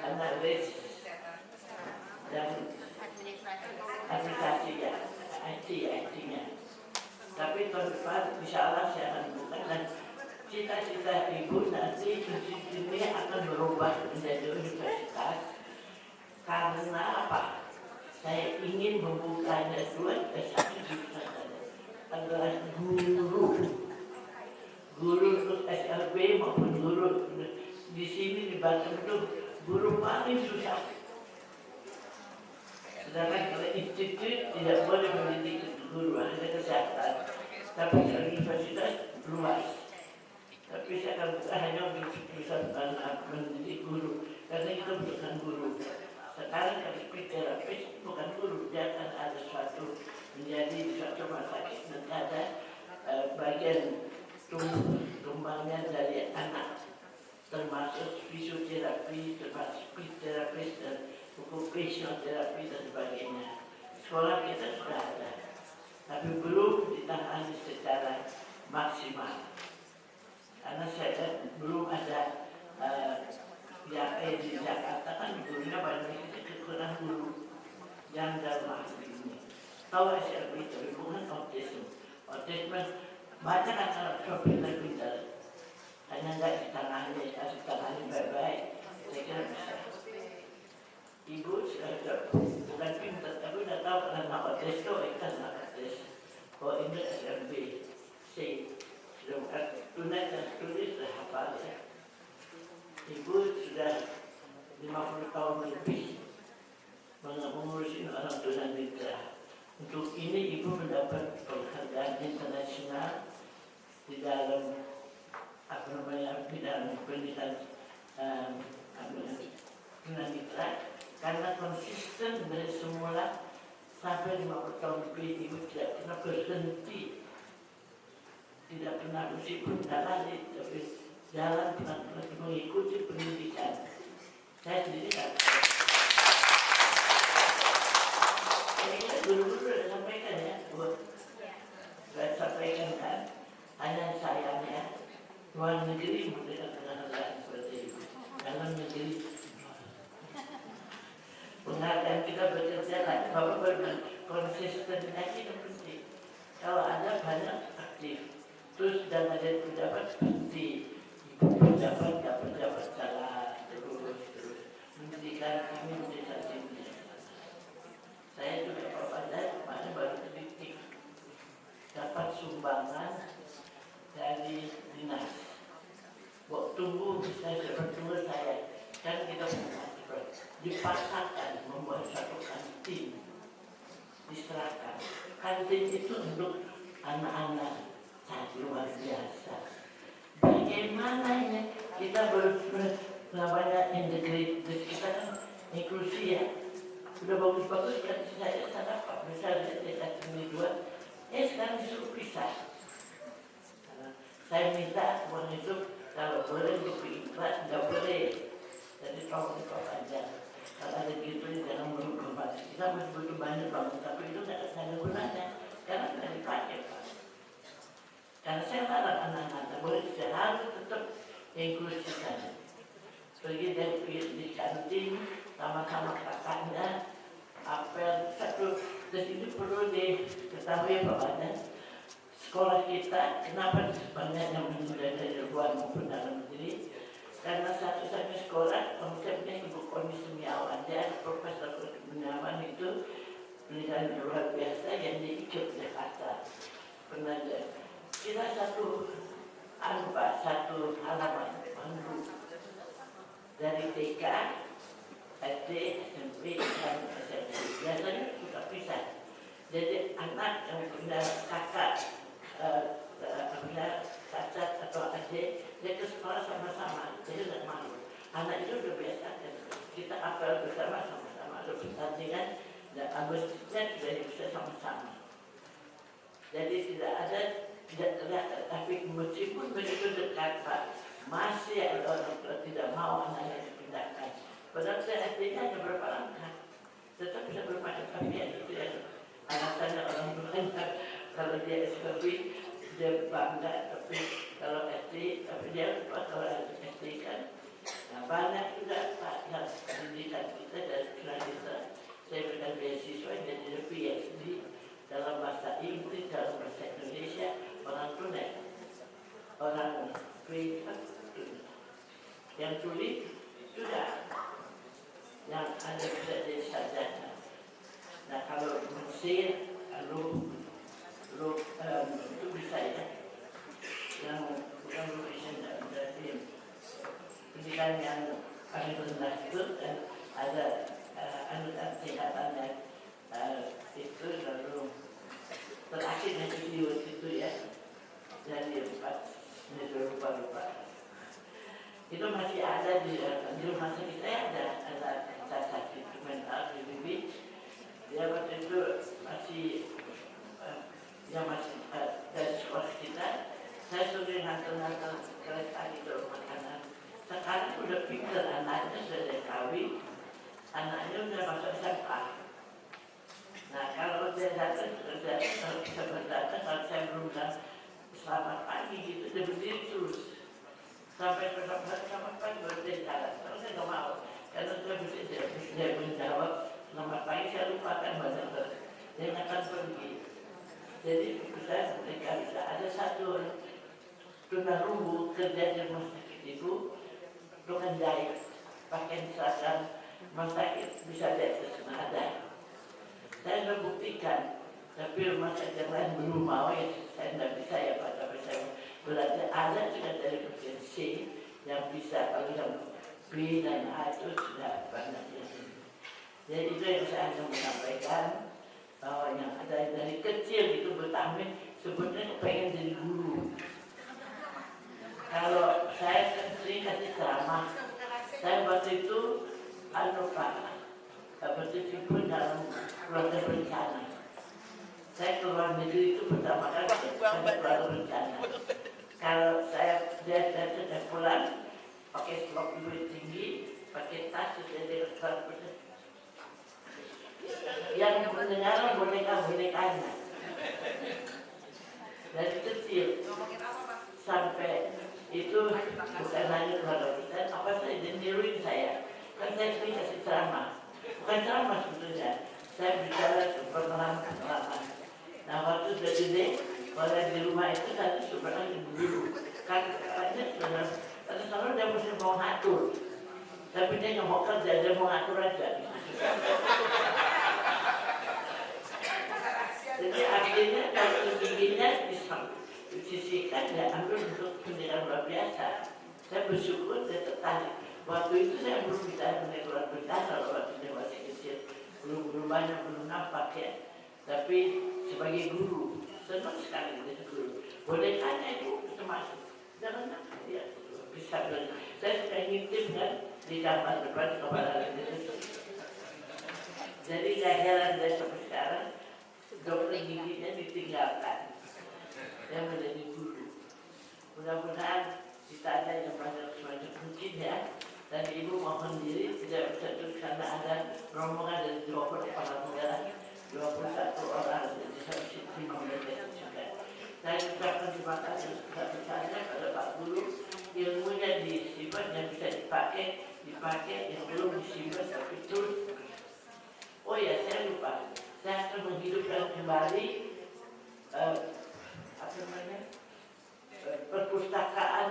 analis dan administrasi ya, IT-nya. Tapi tahun depan insya Allah saya akan buka dan cita-cita ibu nanti institut ini akan berubah menjadi universitas Karena apa? Saya ingin membukanya satu jurusan adalah guru. Guru untuk SLB maupun guru di sini di Batam itu guru paling susah. Sedangkan kalau institut tidak boleh mendidik guru, hanya kesehatan. Tapi kalau universitas luas. Tapi saya akan buka hanya untuk jurusan mendidik guru, karena kita bukan guru. Sekarang kalau speech therapist bukan guru, dia akan ada suatu menjadi suatu rumah sakit nanti ada bagian tumbangnya dari anak, termasuk fisioterapi, termasuk speech therapist dan occupational therapy dan sebagainya. Sekolah kita sudah ada, tapi belum ditangani secara maksimal. Karena saya belum ada yang di Jakarta kan gurunya banyak itu kekurangan guru yang dalam hal ini. Tahu SLB tapi bukan autism. Autism banyak anak pintar, hanya nggak ditangani baik-baik. Saya kira bisa. Ibu sudah bukan pintar tapi sudah tahu karena autis itu karena autis. Oh ini SLB, C. Tunai dan tulis sudah hafal ya. Ibu sudah 50 tahun lebih mengurusi orang tunanetra. Untuk ini ibu mendapat penghargaan internasional di dalam bidang pendidikan tunanetra karena konsisten dari semula sampai 50 tahun lebih ibu tidak pernah berhenti. Tidak pernah meskipun jalan tapi jalan pernah mengikuti pendidikan. Saya sendiri kan. Saya dulu-dulu sudah sampaikan ya, saya sampaikan kan. Hanya sayangnya luar negeri memberikan penghargaan seperti itu. Dalam negeri penghargaan kita bekerja lagi, Bapak berkonsisten lagi yang penting. Kalau ada banyak aktif. Terus dan ada pejabat berhenti, pejabat jalan terus menjadikan ini menjadi ini. Saya juga pada kemarin baru kritik dapat sumbangan dari dinas. Waktu tunggu saya berdua saya kan kita dipaksakan membuat satu kantin diserahkan. Kantin itu untuk anak-anak. Luar biasa. Bagaimana ini kita namanya integrasi kita kan inklusi ya. Sudah bagus-bagus kan saya dapat misalnya ini dua. Sekarang disuruh pisah. Saya minta uang itu kalau boleh diikhlas, nggak boleh. Jadi tolong aja. Kalau ada gitu jangan berubah. Kita masih butuh banyak bangun, tapi itu nggak ada gunanya karena nggak dipakai. Karena saya larang anak-anak boleh saya harus tetap inklusikan. Pergi di kantin sama-sama kakaknya, apel satu. Dan ini perlu diketahui bahwa sekolah kita kenapa banyak yang menunda dari luar maupun dalam negeri. Karena satu-satunya sekolah konsepnya Ibu Koni Semiawan, dia Profesor Semiawan itu pendidikan luar biasa yang di Yogyakarta. Pernah kita satu halaman pandu dari TK, SD, SMP, dan SMP. Biasanya sudah pisah. Jadi anak yang punya kakak, punya cacat atau adik, dia ke sekolah sama-sama. Jadi tidak malu. Anak itu sudah biasa. Kita apel bersama sama-sama. Ada pertandingan dan agustusnya sudah bisa sama-sama. Jadi tidak terlihat, tapi meskipun begitu dekat Pak, masih ada orang tua tidak mau anaknya dipindahkan. Padahal saya SD-nya ada berapa langkah, tetap bisa bermacam-macam itu ya. Alasannya orang tua kalau dia SPB dia bangga, tapi kalau SD, tapi dia lupa kalau SD kan. Nah banyak juga Pak yang pendidikan kita dari kita. Saya berikan beasiswa jadi PhD dalam bahasa Inggris, dalam bahasa Indonesia. Orang tunai, orang privat, yang tulis sudah, yang ada bisa jadi Mesir, itu bisa ya, yang bukan lukisan dari pendidikan yang paling rendah itu, dan ada anutan sehatannya itu, lalu terakhir yang video itu ya, dari 4 menit lupa. Itu masih ada di rumah sakit saya, ada sakit mental di bibi. Dia waktu itu masih dari sekolah kita, saya sudah ngantar kereta di rumah kanan. Sekarang udah pintar, anaknya sudah kawin, anaknya udah masuk SMA. Nah kalau dia datang, kalau saya belum bilang selamat pagi gitu, dia berdiri terus. Sampai selamat pagi baru dia jalan. Kalau saya nggak mau, karena dia menjawab selamat pagi, saya lupakan banyak hal. Dia akan pergi. Jadi saya mereka bisa ada satu tunarumbu kerja di rumah sakit itu, tukang jahit, pakaian seragam rumah sakit bisa lihat ke sana ada. Saya sudah buktikan, tapi rumah sakit yang lain belum mau ya, saya tidak bisa ya Pak, tapi saya belajar ada juga dari bagian C yang bisa, kalau yang B dan A itu sudah banyak di sini. Jadi itu yang saya ingin menyampaikan, bahwa yang ada dari kecil itu bertamin sebetulnya pengen jadi guru. Kalau saya sering kasih ceramah, saya waktu itu berkecimpung dalam keluarga berencana. Saya keluar negeri itu pertama kali saya keluarga berencana. Kalau saya sudah pulang, pakai slop duit tinggi, pakai tas sudah dari keluarga. Yang mendengar boneka-bonekanya dari kecil sampai itu bukan hanya keluarga kita, apa saja dan niruin saya. Kan saya sering kasih ceramah, bukan ceramah sebetulnya, saya bicara pengalaman. Nah waktu sudah gede, kalau di rumah itu saya sebenarnya dulu kan katanya selalu dia mesti mau ngatur, tapi dia nggak mau kerja, dia mau ngatur aja. Jadi artinya kalau giginya disisihkan, ya ambil untuk pendidikan luar biasa. Saya bersyukur saya tertarik. Waktu itu saya belum bisa mengenai luar biasa kalau waktu saya masih kecil, belum banyak, belum nampak ya. Tapi sebagai guru, senang sekali menjadi guru. Bonekanya itu termasuk, jangan ya bisa belajar. Saya suka ngintip kan di kamar depan kepala itu. Jadi gak heran dari sampai sekarang dokter giginya ditinggalkan yang menjadi guru. Mudah-mudahan kita ada yang banyak mungkin ya. Dan ibu mohon diri tidak bisa terus karena ada rombongan dari 20 kepala negara, 21 orang dari Sulawesi Timur juga. Saya ucapkan terima kasih sebesar-besarnya pada Pak Guru, ilmunya disimpan yang bisa dipakai, yang belum disimpan tapi terus. Oh ya, saya lupa. Saya akan menghidupkan kembali perpustakaan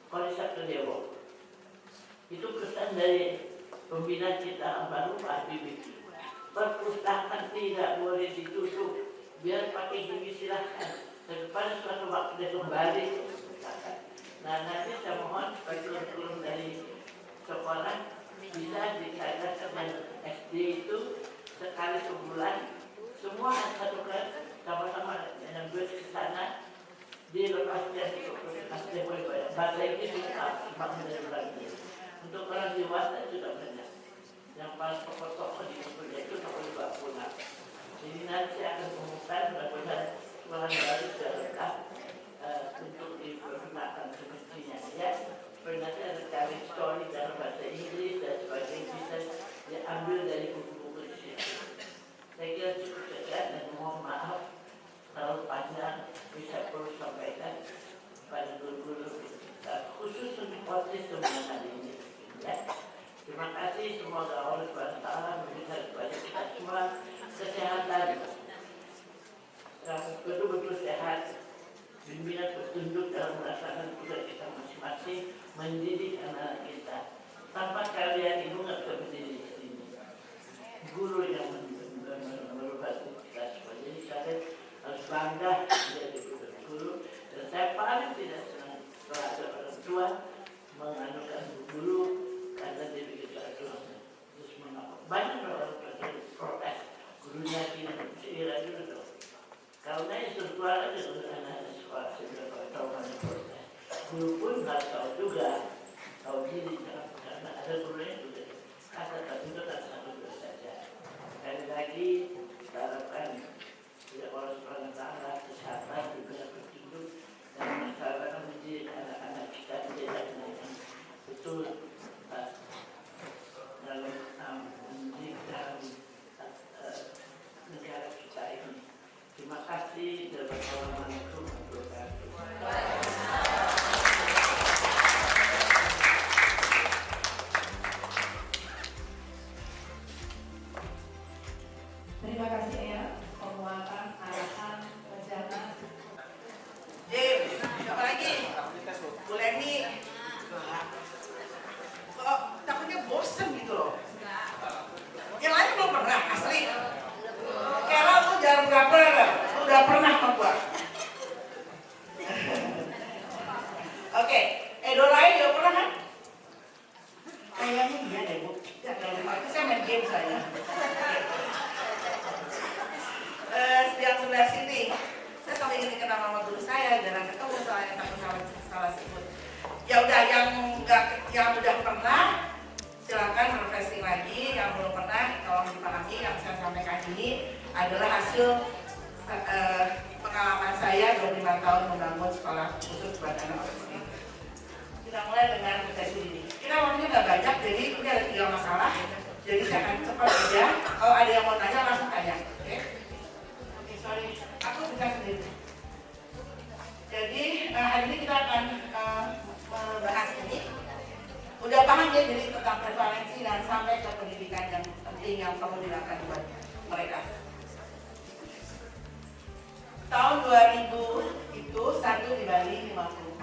Kolisa Kedewo. Itu pesan dari pembina kita baru Pak Habibie. Perpustakaan tidak boleh ditutup, biar pakai gigi silahkan. Dan pada suatu waktu dia kembali ke perpustakaan. Nah nanti saya mohon supaya turun dari sekolah bisa dikaitkan dengan SD itu sekali sebulan, semua satu kelas sama-sama dengan duit ke sana dilepaskan ke SD boleh bahasa Inggris juga semakin dari lagi. Untuk orang dewasa juga banyak. Yang paling pokok-pokok di kuliah itu nomor 20. Jadi nanti akan mengumumkan mudah-mudahan sekolah baru sudah lengkap untuk dipergunakan semestinya ya. Nanti ada cari story dalam bahasa Inggris dan sebagainya bisa diambil dari buku-buku di situ. Saya kira cukup saja dan mohon maaf terlalu panjang, bisa perlu sampaikan pada guru-guru khusus untuk autisme hari ini. Ya. Terima kasih, semoga Allah SWT memberikan kepada kita semua kesehatan, betul-betul sehat, bimbingan petunjuk dalam melaksanakan tugas kita masing-masing, mendidik anak kita. Tanpa kalian ibu nggak bisa mendidik di sini. Guru yang merubah bangga menjadi guru. Dan saya paling tidak senang kalau ada orang tua menganukan guru karena dia begitu terus mengapa banyak orang tua yang protes gurunya tidak dulu dong. Karena itu sekolah aja untuk anak-anak sekolah sudah tahu mana protes. Guru pun nggak tahu juga tahu diri karena ada guru yang sudah kata itu kan satu saja. Sekali lagi kita harapkan tidak orang tanah kesehatan juga berhidup dan masyarakat mendidik anak-anak kita menjadi anak yang betul dalam mendidik dalam negara kita ini. Terima kasih dan wassalamualaikum warahmatullahi wabarakatuh. Terima kasih ya, penguatan, arahan, rencana. Siapa lagi? Bu Leni. Kok takutnya bosen gitu loh. Yang lain belum pernah, asli. Kela lu jangan pernah. Lu udah pernah sama gua. Oke, Edo lain juga pernah kan? Kayaknya iya deh Bu. Itu saya main game saya. Yang sebelah sini, saya sampai ingin kenal nama guru saya, jarang ketemu soalnya takut salah sebut. Ya udah, yang udah pernah silakan refreshing lagi, yang belum pernah tolong dipahami. Yang saya sampaikan ini adalah hasil pengalaman saya 25 tahun membangun sekolah khusus buat anak autistik. Kita mulai dengan sesi ini. Kita waktunya nggak banyak, jadi ini ada 3 masalah. Jadi saya akan cepat aja. Kalau ada yang mau tanya langsung tanya, oke? Sorry, aku bisa sendiri. Jadi hari ini kita akan membahas ini. Udah paham ya, jadi tentang prevalensi dan sampai ke pendidikan yang penting yang perlu dilakukan buat mereka. Tahun 2000 itu 1 dibanding 50.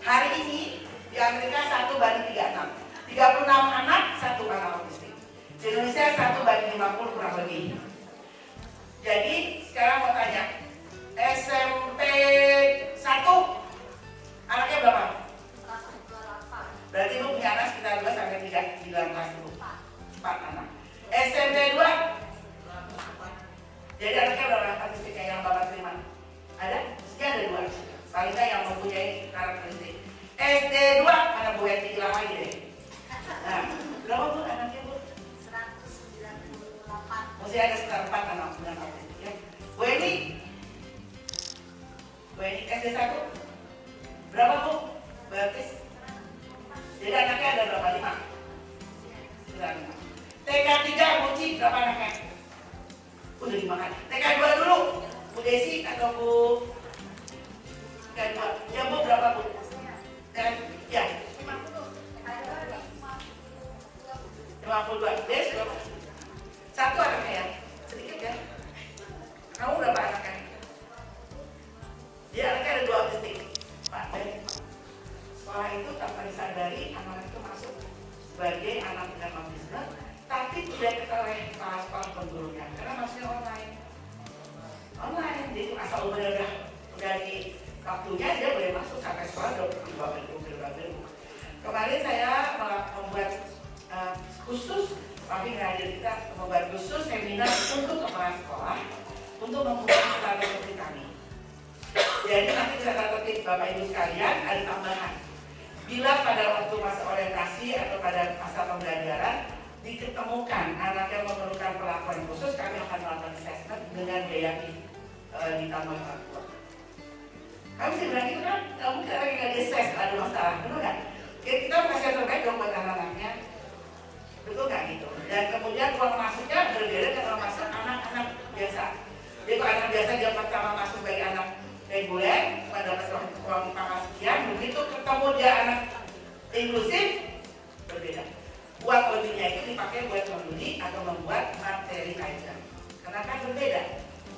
Hari ini di Amerika 1:36. 36 anak, 1 anak autistik. Di Indonesia 1:50 kurang lebih. Jadi sekarang mau tanya, SMP 1 anaknya berapa? Berarti lu punya anak sekitar 2 sampai 3 di dalam kelas dulu. 4 anak. SMP 2? Jadi anaknya berapa autistiknya yang Bapak terima? Ada? Mestinya ada 2. Paling nggak yang mempunyai karakteristik. SD 2, mana Bu Eti hilang lagi deh. Nah, berapa Bu anaknya Bu? 198. Mesti ada sekitar 4 anak dengan autistik ya. Bu Eni SD 1 berapa Bu? Berarti jadi anaknya ada berapa? 5? Sudah 5. TK 3 Buci berapa anaknya? Udah dimakan. TK 2 dulu Bu Desi atau Bu TK 2 ya Bu berapa Bu? Ya 52. Des berapa? 1 anaknya ya? Sedikit ya? Kamu berapa anaknya? Dia anaknya ada 2 autistik. Pak, dari sekolah itu tanpa disadari anak itu masuk sebagai anak dengan autisme, tapi tidak diketahui kepala sekolah penggurunya karena masuknya online. Jadi asal udah di waktunya dia boleh masuk sampai sekolah 22. Kemarin saya membuat khusus, tapi hadir kita membuat khusus seminar untuk kepala sekolah untuk membuat tata tertib kami. Jadi nanti tata tertib Bapak Ibu sekalian ada tambahan. Bila pada waktu masa orientasi atau pada masa pembelajaran diketemukan anak yang memerlukan perlakuan khusus, kami akan melakukan assessment dengan biaya ditambah orang tua. Kami sih bilang itu kan, kamu kita lagi nggak di-assess, ada masalah, betul nggak? Kita kasih yang terbaik dong buat anak-anaknya, betul nggak gitu? Dan kemudian ruang masuknya berbeda dengan ruang masuk anak-anak biasa. Jadi kalau anak biasa dia pertama masuk sebagai anak reguler, mendapat ruang pengasuhan, begitu ketemu dia anak inklusif, berbeda. Buat lebihnya itu dipakai buat membeli atau membuat materi kajian. Karena kan berbeda.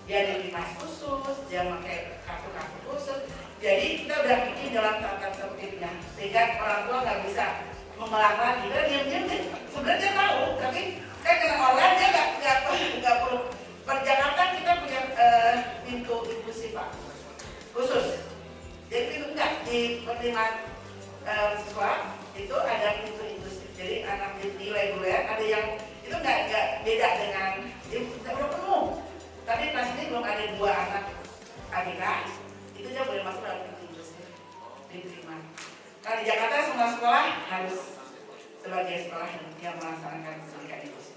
Dia ada limas khusus, dia pakai kartu-kartu khusus. Jadi kita udah bikin dalam tata tertibnya, sehingga orang tua nggak bisa memelang lagi. Dia diam-diam, sebenarnya dia tahu, tapi kayak kena online dia nggak perlu. Per Jakarta kita punya pintu inklusi beda dengan dia udah penuh. Tapi kelas ini belum ada 2 anak ABK, itu dia boleh masuk dalam pintu industri, diterima. Kalau di Jakarta semua sekolah harus sebagai sekolah yang melaksanakan pendidikan industri.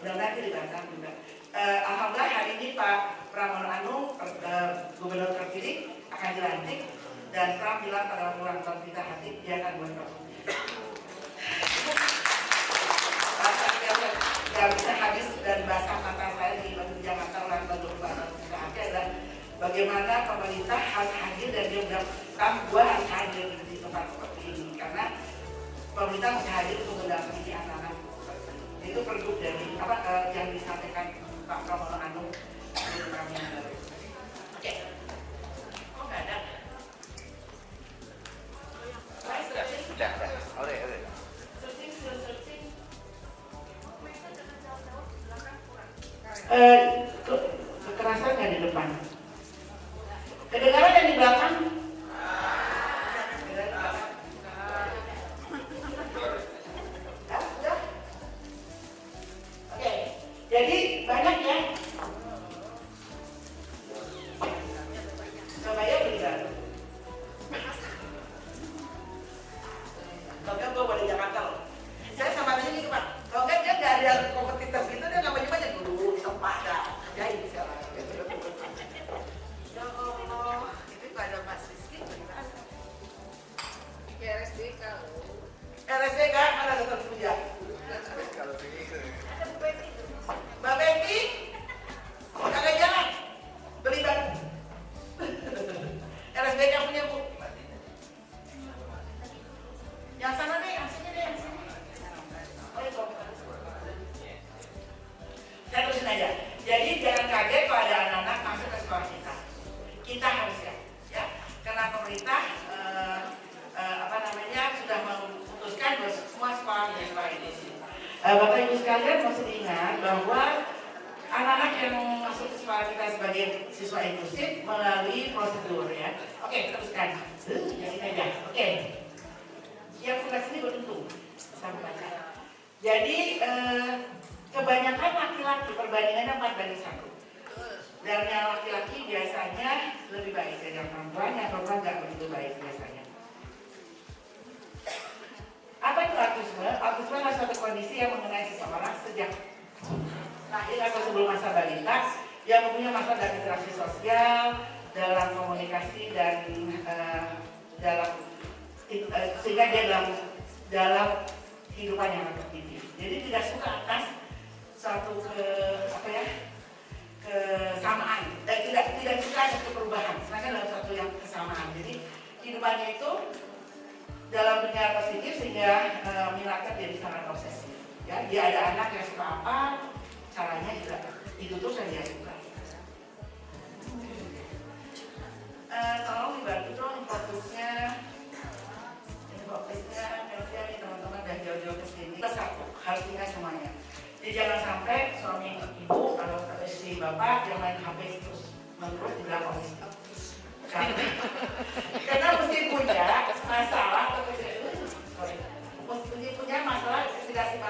Mudah-mudahan itu di Batam juga. Alhamdulillah hari ini Pak Pramono Anung, Gubernur terpilih, akan dilantik dan Pram bilang pada ulang tahun kita hati dia akan buat promosi. Gak bisa habis dan basah mata saya di Jakarta ulang tahun 22 kita hati adalah bagaimana pemerintah harus hadir dan dia bilang gua harus hadir di tempat seperti ini karena pemerintah harus hadir untuk mendampingi anak-anak. Itu perlu dari apa yang disampaikan Pak Pramono Anung dari kami yang baru. Oke. Oh nggak ada. Udah. Oke. Searching. Kekerasan nggak di depan. Kedengaran yang di belakang. Oke. Jadi banyak ya. Surabaya beli baru. Kalau gue boleh Jakarta loh. Saya sama dia gitu Pak. Kalau kan dia nggak ada kompetitor gitu, dia namanya banyak dulu tempat dah. Jadi sekarang. Ya Allah, itu pada Mas Rizky bagaimana? RSBK. RSBK mana dokter Puja? Mbak Betty, kagak jalan, beli baru. RSBK punya Bu. Yang sana deh, yang sini deh, yang sini. Oh itu. Saya terusin aja. Jadi jangan kaget kalau ada anak-anak masuk ke sekolah kita. Kita harus ya. Karena pemerintah sudah memutuskan bahwa semua sekolah menjadi sekolah edisi. Bapak Ibu sekalian mesti diingat bahwa anak-anak yang masuk ke sekolah kita sebagai siswa inklusif melalui prosedur ya. Oke, teruskan. Jadi aja. Oke. Yang sebelah sini beruntung bisa membaca. Jadi kebanyakan laki-laki perbandingannya 4:1. Dan yang laki-laki biasanya lebih baik dari yang perempuan, yang perempuan nggak begitu baik biasanya. Apa itu autisme? Autisme adalah suatu kondisi yang mengenai seseorang sejak lahir atau sebelum masa balita yang mempunyai masalah dalam interaksi sosial, dalam komunikasi dan sehingga dia dalam kehidupan yang aktif. Jadi tidak suka atas suatu kesamaan, tidak suka atas perubahan, sedangkan dalam suatu yang kesamaan. Jadi kehidupannya itu dalam dunia positif sehingga minatnya jadi sangat obsesif. Ya, dia ada anak yang suka apa, caranya juga itu terus yang dia suka. Tolong dibantu dong fokusnya. Ini fokusnya, nih teman-teman dan jauh-jauh ke sini. Satu, harus ingat semuanya. Jadi jangan sampai suami ibu atau istri bapak yang main HP terus menerus dibilang autistik. Karena mesti punya masalah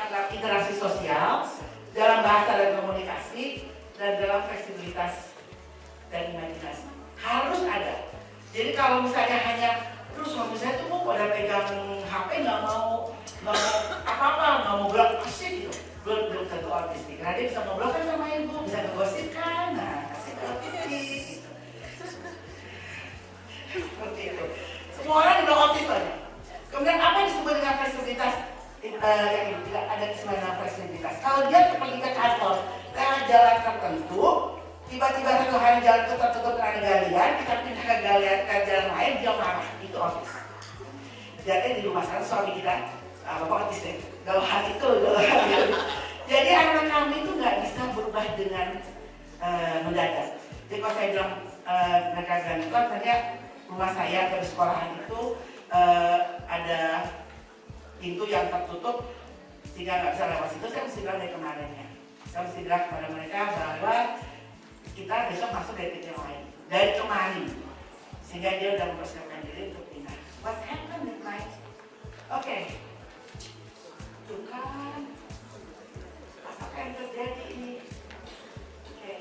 dalam interaksi sosial, dalam bahasa dan komunikasi, dan dalam fleksibilitas dan imajinasi harus ada. Jadi kalau misalnya hanya terus suami saya tuh mau pada pegang HP nggak mau apa-apa, nggak mau gerak asik gitu, belum tentu autistik. Karena dia bisa ngobrol kan sama ibu, bisa ngegosip kan, nah kasih autistik. Seperti itu. Semua orang bilang autis banyak. Kemudian apa yang disebut dengan fleksibilitas? Yang tidak ada disebut dengan fleksibilitas. Kalau dia pergi ke kantor, lewat jalan tertentu, tiba-tiba satu hari jalan itu tertutup karena galian, kita pindah ke jalan lain, dia marah. Itu autis. Jadi di rumah sana suami kita, bapak autis deh. Kalau hal itu, jadi anak kami itu nggak bisa berubah dengan mendadak. Jadi kalau saya bilang mereka ganti, ternyata rumah saya ke sekolahan itu ada pintu yang tertutup sehingga nggak bisa lewat situ. Saya mesti bilang dari kemarinnya, saya mesti bilang kepada mereka bahwa kita besok masuk dari pintu yang lain dari kemarin, sehingga dia sudah mempersiapkan diri untuk pindah. What happened with my? Oke, tuh kan yang terjadi ini? Oke.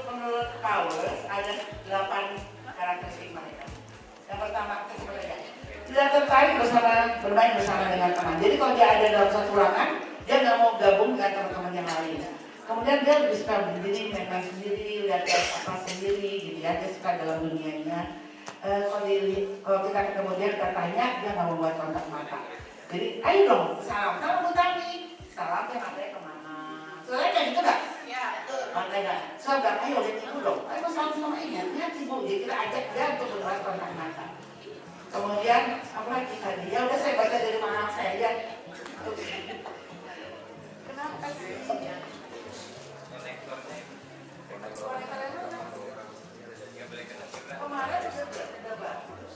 Menurut Powers ada 8 karakteristik mereka. Yang pertama, tidak tertarik bermain bersama dengan teman. Jadi kalau dia ada dalam satu ruangan, dia nggak mau gabung dengan teman-teman yang lain. Kemudian dia lebih suka berdiri, main sendiri, lihat apa sendiri, gitu ya. Dia suka dalam dunianya. Kalau kita ketemu dia, kita tanya, dia nggak mau buat kontak mata. Jadi, ayo dong, salam Bu Tami. Salam, ya matanya kemana? Soalnya kayak gitu nggak? Ya, betul. Matanya, salam, ayo lihat ibu dong. Ayo salam sama lihat ibu. Jadi kita ajak dia untuk berbuat kontak mata. Kemudian, apa lagi tadi? Ya udah saya baca dari mana saya lihat. Kenapa sih? Kemarin udah bagus.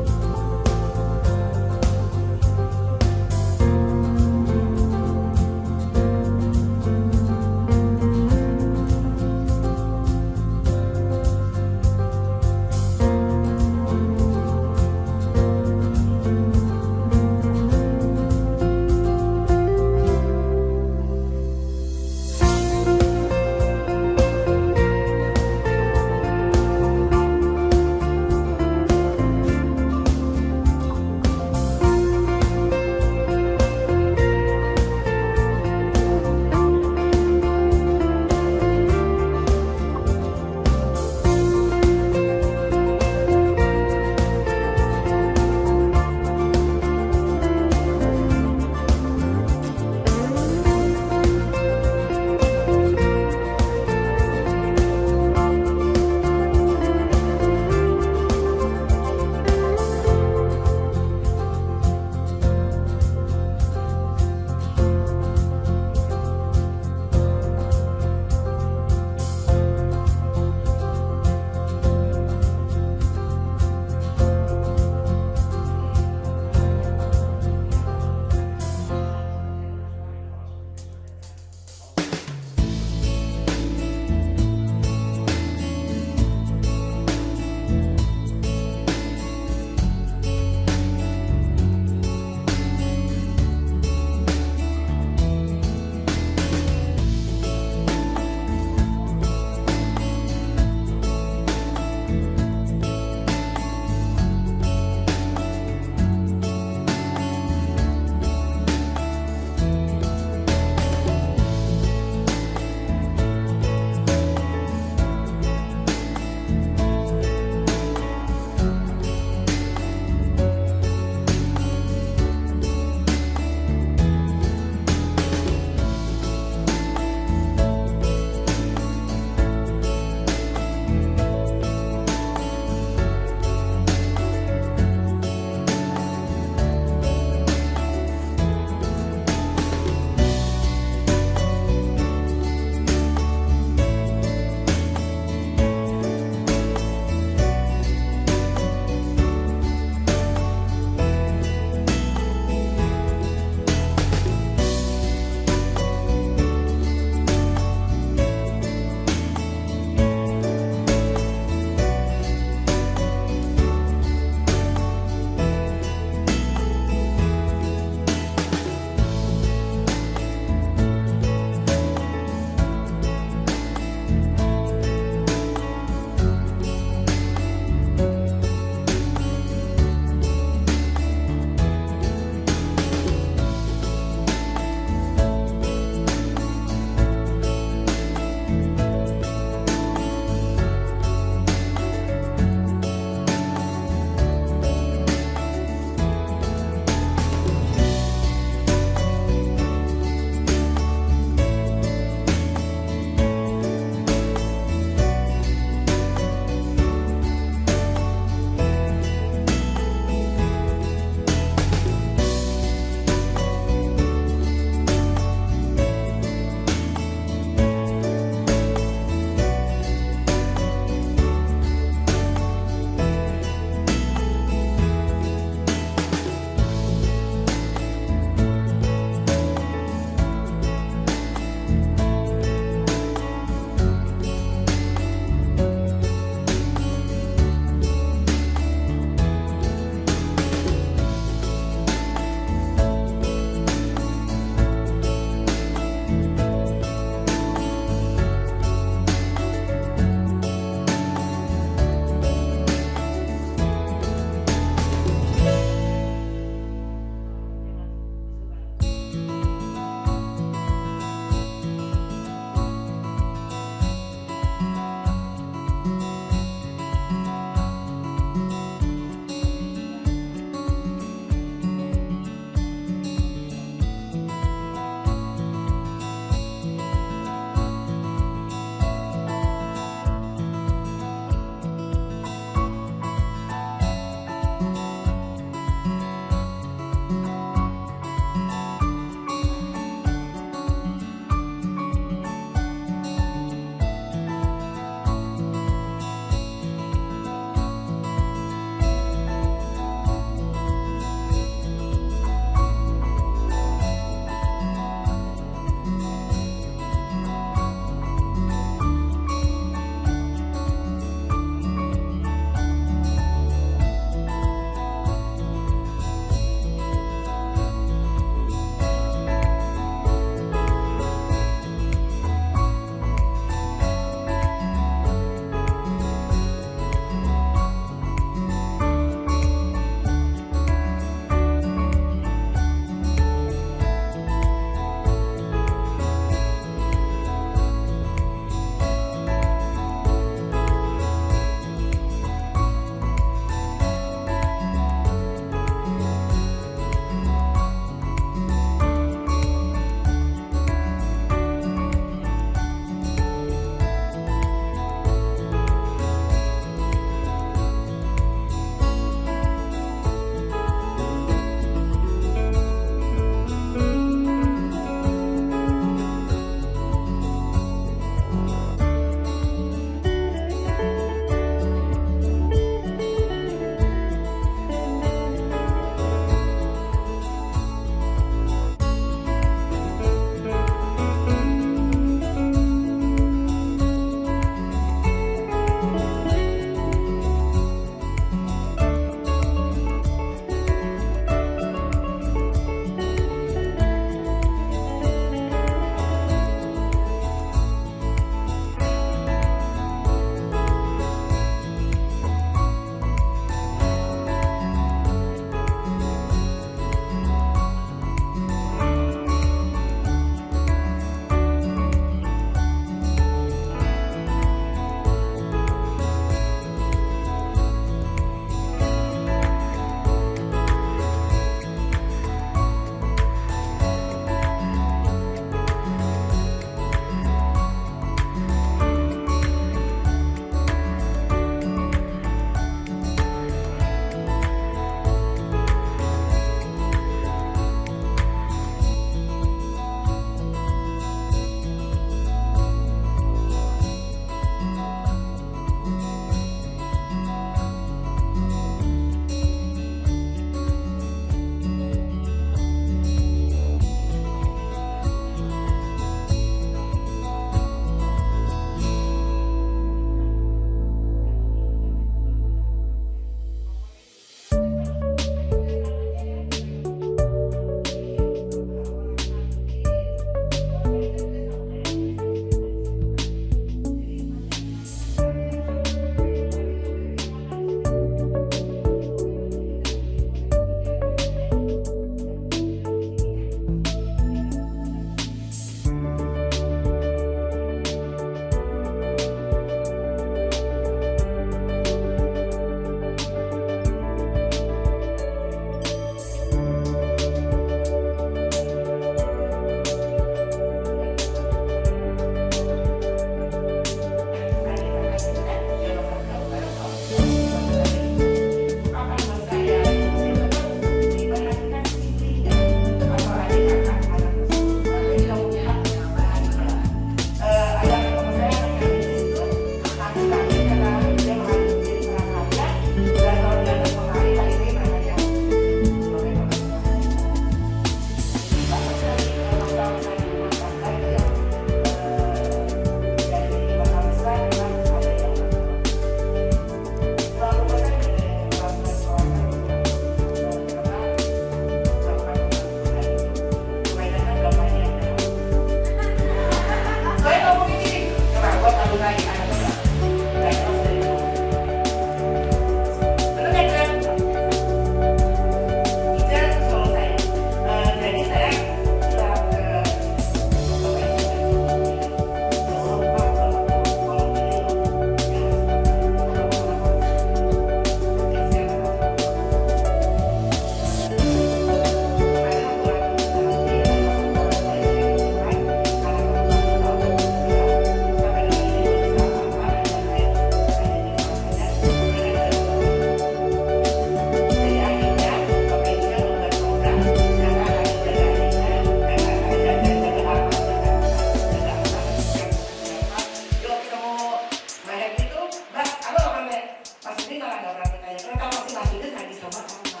maksudnya tadi sama apa?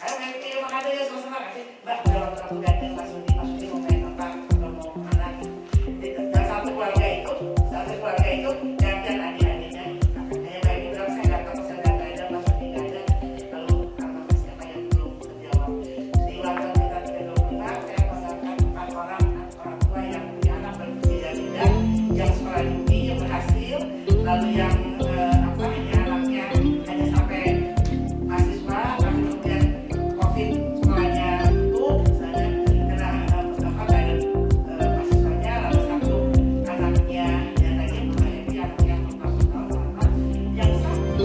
Karena kayak makanya ya sama-sama kan, Mbak dalam aku ganteng maksudnya mau main apa, mau kemana? Dan satu keluarga itu gantian adik-adiknya. Hanya baik bilang saya nggak tahu, saya nggak ada, maksudnya nggak ada. Lalu apa siapa yang belum menjawab? Di warga kita 25, saya mengangkat 4 orang tua yang punya anak berbeda-beda, yang sekolah tinggi yang berhasil, lalu yang anaknya hanya sampai mahasiswa, tapi kemudian COVID sekolahnya tutup, misalnya kena ada mahasiswanya, lalu satu anaknya dan lagi yang anaknya 40 tahun, yang satu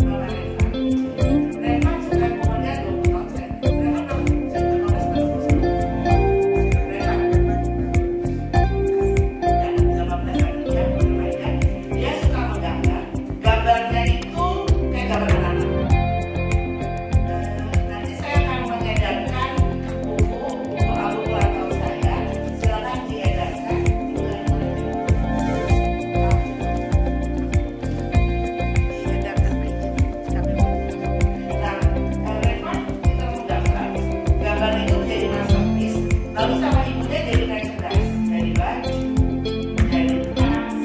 malah Reva sudah kemudian 20 tahun saya Reva dia suka menggambar. Gambarnya itu kayak gambar anak. Nanti saya akan mengedarkan buku album ulang tahun saya. Silakan diedarkan. Nah, Reva itu menggambar. Gambar itu menjadi masterpiece. Lalu sama ibunya jadi merchandise, jadi baju, jadi tas,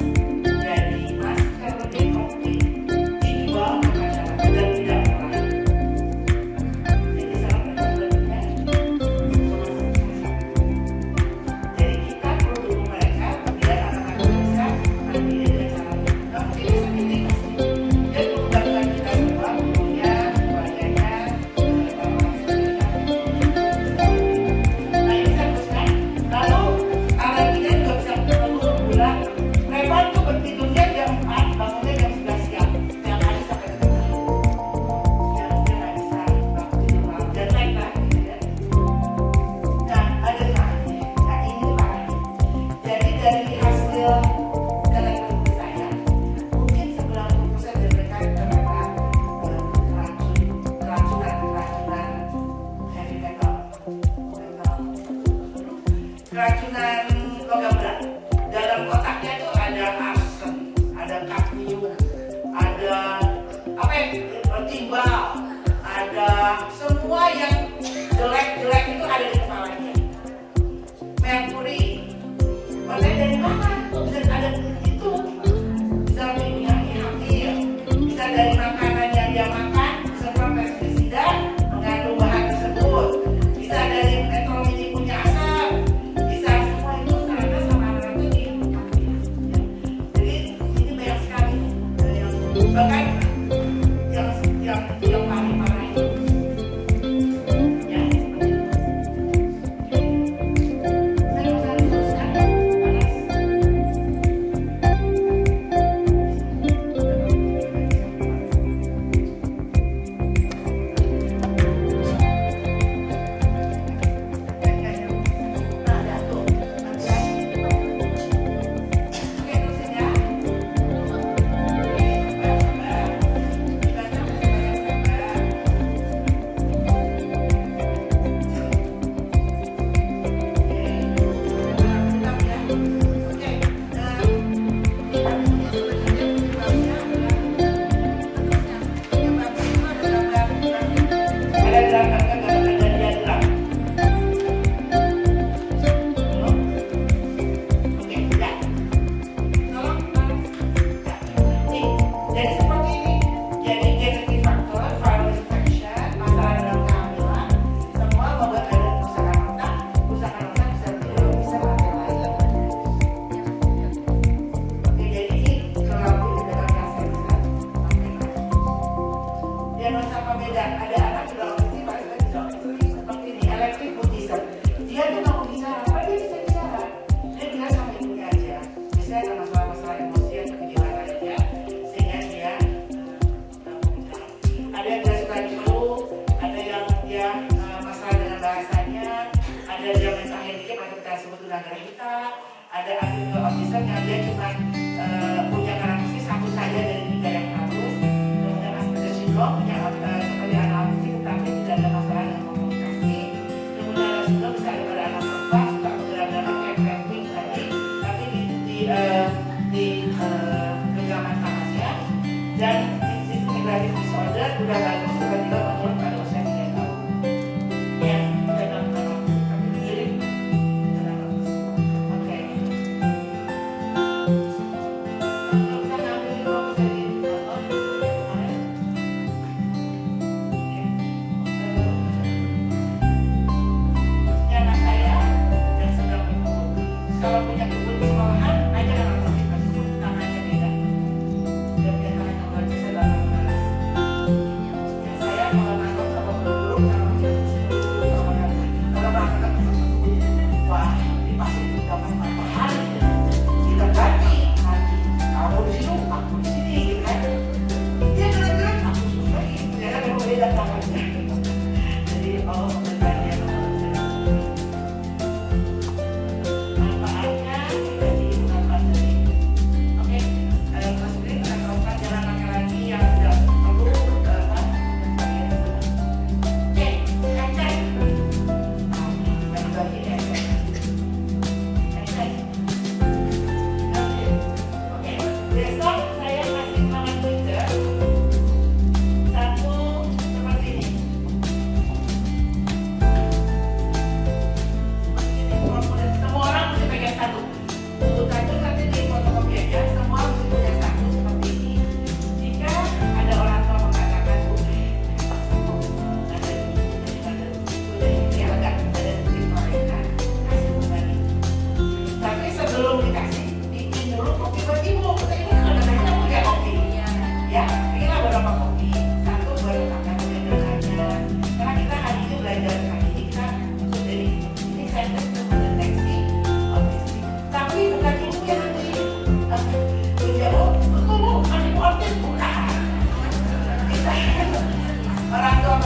jadi masker, jadi kopi, dijual ke masyarakat dan tidak murah. Jadi sangat berharga. Jadi kita perlu dukung mereka biar anak-anak bisa mandiri dengan cara nggak mungkin bisa sendiri pasti. Dia perlu bantuan kita semua, gurunya, keluarganya, orang-orang sekitar. Nah ini saya teruskan. Lalu anaknya juga bisa bertemu bulan. Reva itu tidurnya jam 4, bangunnya jam 11 siang. Setiap hari sampai ketemu. Ya mungkin nggak bisa bangun tidur malam dan lain-lain gitu ya. Nah ada saatnya. Nah ini parahnya. Jadi dari hasil televisi saya, mungkin 90% dari mereka terkena keracunan heavy metal, keracunan logam berat. Dalam kotaknya itu ada arsen, ada kadmium, ada apa ya, timbal, ada semua yang jelek-jelek itu ada di kepalanya. Merkuri, makanya dari mana kok bisa ada itu? Bisa kimiawi hamil, bisa dari makanan yang dia makan, semua pestisida mengandung bahan tersebut, bisa dari metromini punya asap, bisa semua itu ternyata sama anak itu diambil. Jadi ini banyak sekali bahkan yang paling parah itu. Ya, seperti itu. Saya bisa teruskan, Nah, ada tuh. Oke, terusin ya. Jadi seperti ini, jadi genetic factor, viral infection, masalah dalam kehamilan, semua membuat ada kerusakan otak bisa mati lagi. Oke, jadi ini kalau di dalam yang saya bisa diagnosa apa beda? Ada anak sudah autistik, Pak Ismail sudah autistik seperti ini, electric autism. Dia tuh nggak mau bicara, apa dia bisa bicara? Dia bilang sama ibunya aja. Biasanya ada masalah-masalah emosi atau kejiwaan lainnya, sehingga dia ada yang dia suka dipeluk, ada yang dia masalah dengan bahasanya, ada yang mental handicap atau kita sebut tunagrahita, ada aktif autism yang dia cuma punya karakteristik satu saja dari 3 yang harus, kemudian Asperger syndrome punya seperti anak autistik tetapi tidak ada masalah dengan komunikasi, kemudian ada juga bisa ada pada anak perempuan suka bergerak-gerak kayak camping tadi, tapi di genggaman tangan dan integratif disorder udah bagus tiba-tiba menurun pada usia 3 tahun. Ya, udah 6 tahun. Tapi mirip. Oke. Kalau kita ngambil info dari kemarin. Ini anak saya yang sedang berkebun. Kalau punya kebun di sekolahan, aja anak saya berkebun, tangannya beda. Dia punya tangan yang luar biasa dalam kelas. Saya kalau nangkep sama burung, kalau masih kalau berangkat wah, ini pasti dapat manfaat. Kita ganti, kamu di sini, aku di sini, gitu kan? Dia gerak-gerak, aku suka ini, ternyata memang beda tangannya. Jadi Allah memberikan yang manfaatnya tidak digunakan dari oke, Mas Bri akan melakukan jalan laki-laki yang sudah perlu apa? Cek, cek. Dan bagi cek. Oke, besok saya kasih makan juga satu seperti ini. Semua orang mesti pegang satu. Tuntutan itu nanti di fotokopi aja. Semua mesti punya satu seperti ini. Jika ada orang tua mengatakan mereka kasih kembali. Tapi sebelum dikasih, bikin dulu kopi buat ibu. Kita ibu kadang-kadang punya kopi. Ya, bikinlah beberapa kopi. Satu buat makan sederhana. Karena kita hari ini belajar hari ini kita masuk dari ini center untuk mendeteksi autistik. Tapi bukan ibu yang nanti menjawab, kamu adikmu autis bukan. Kita orang tua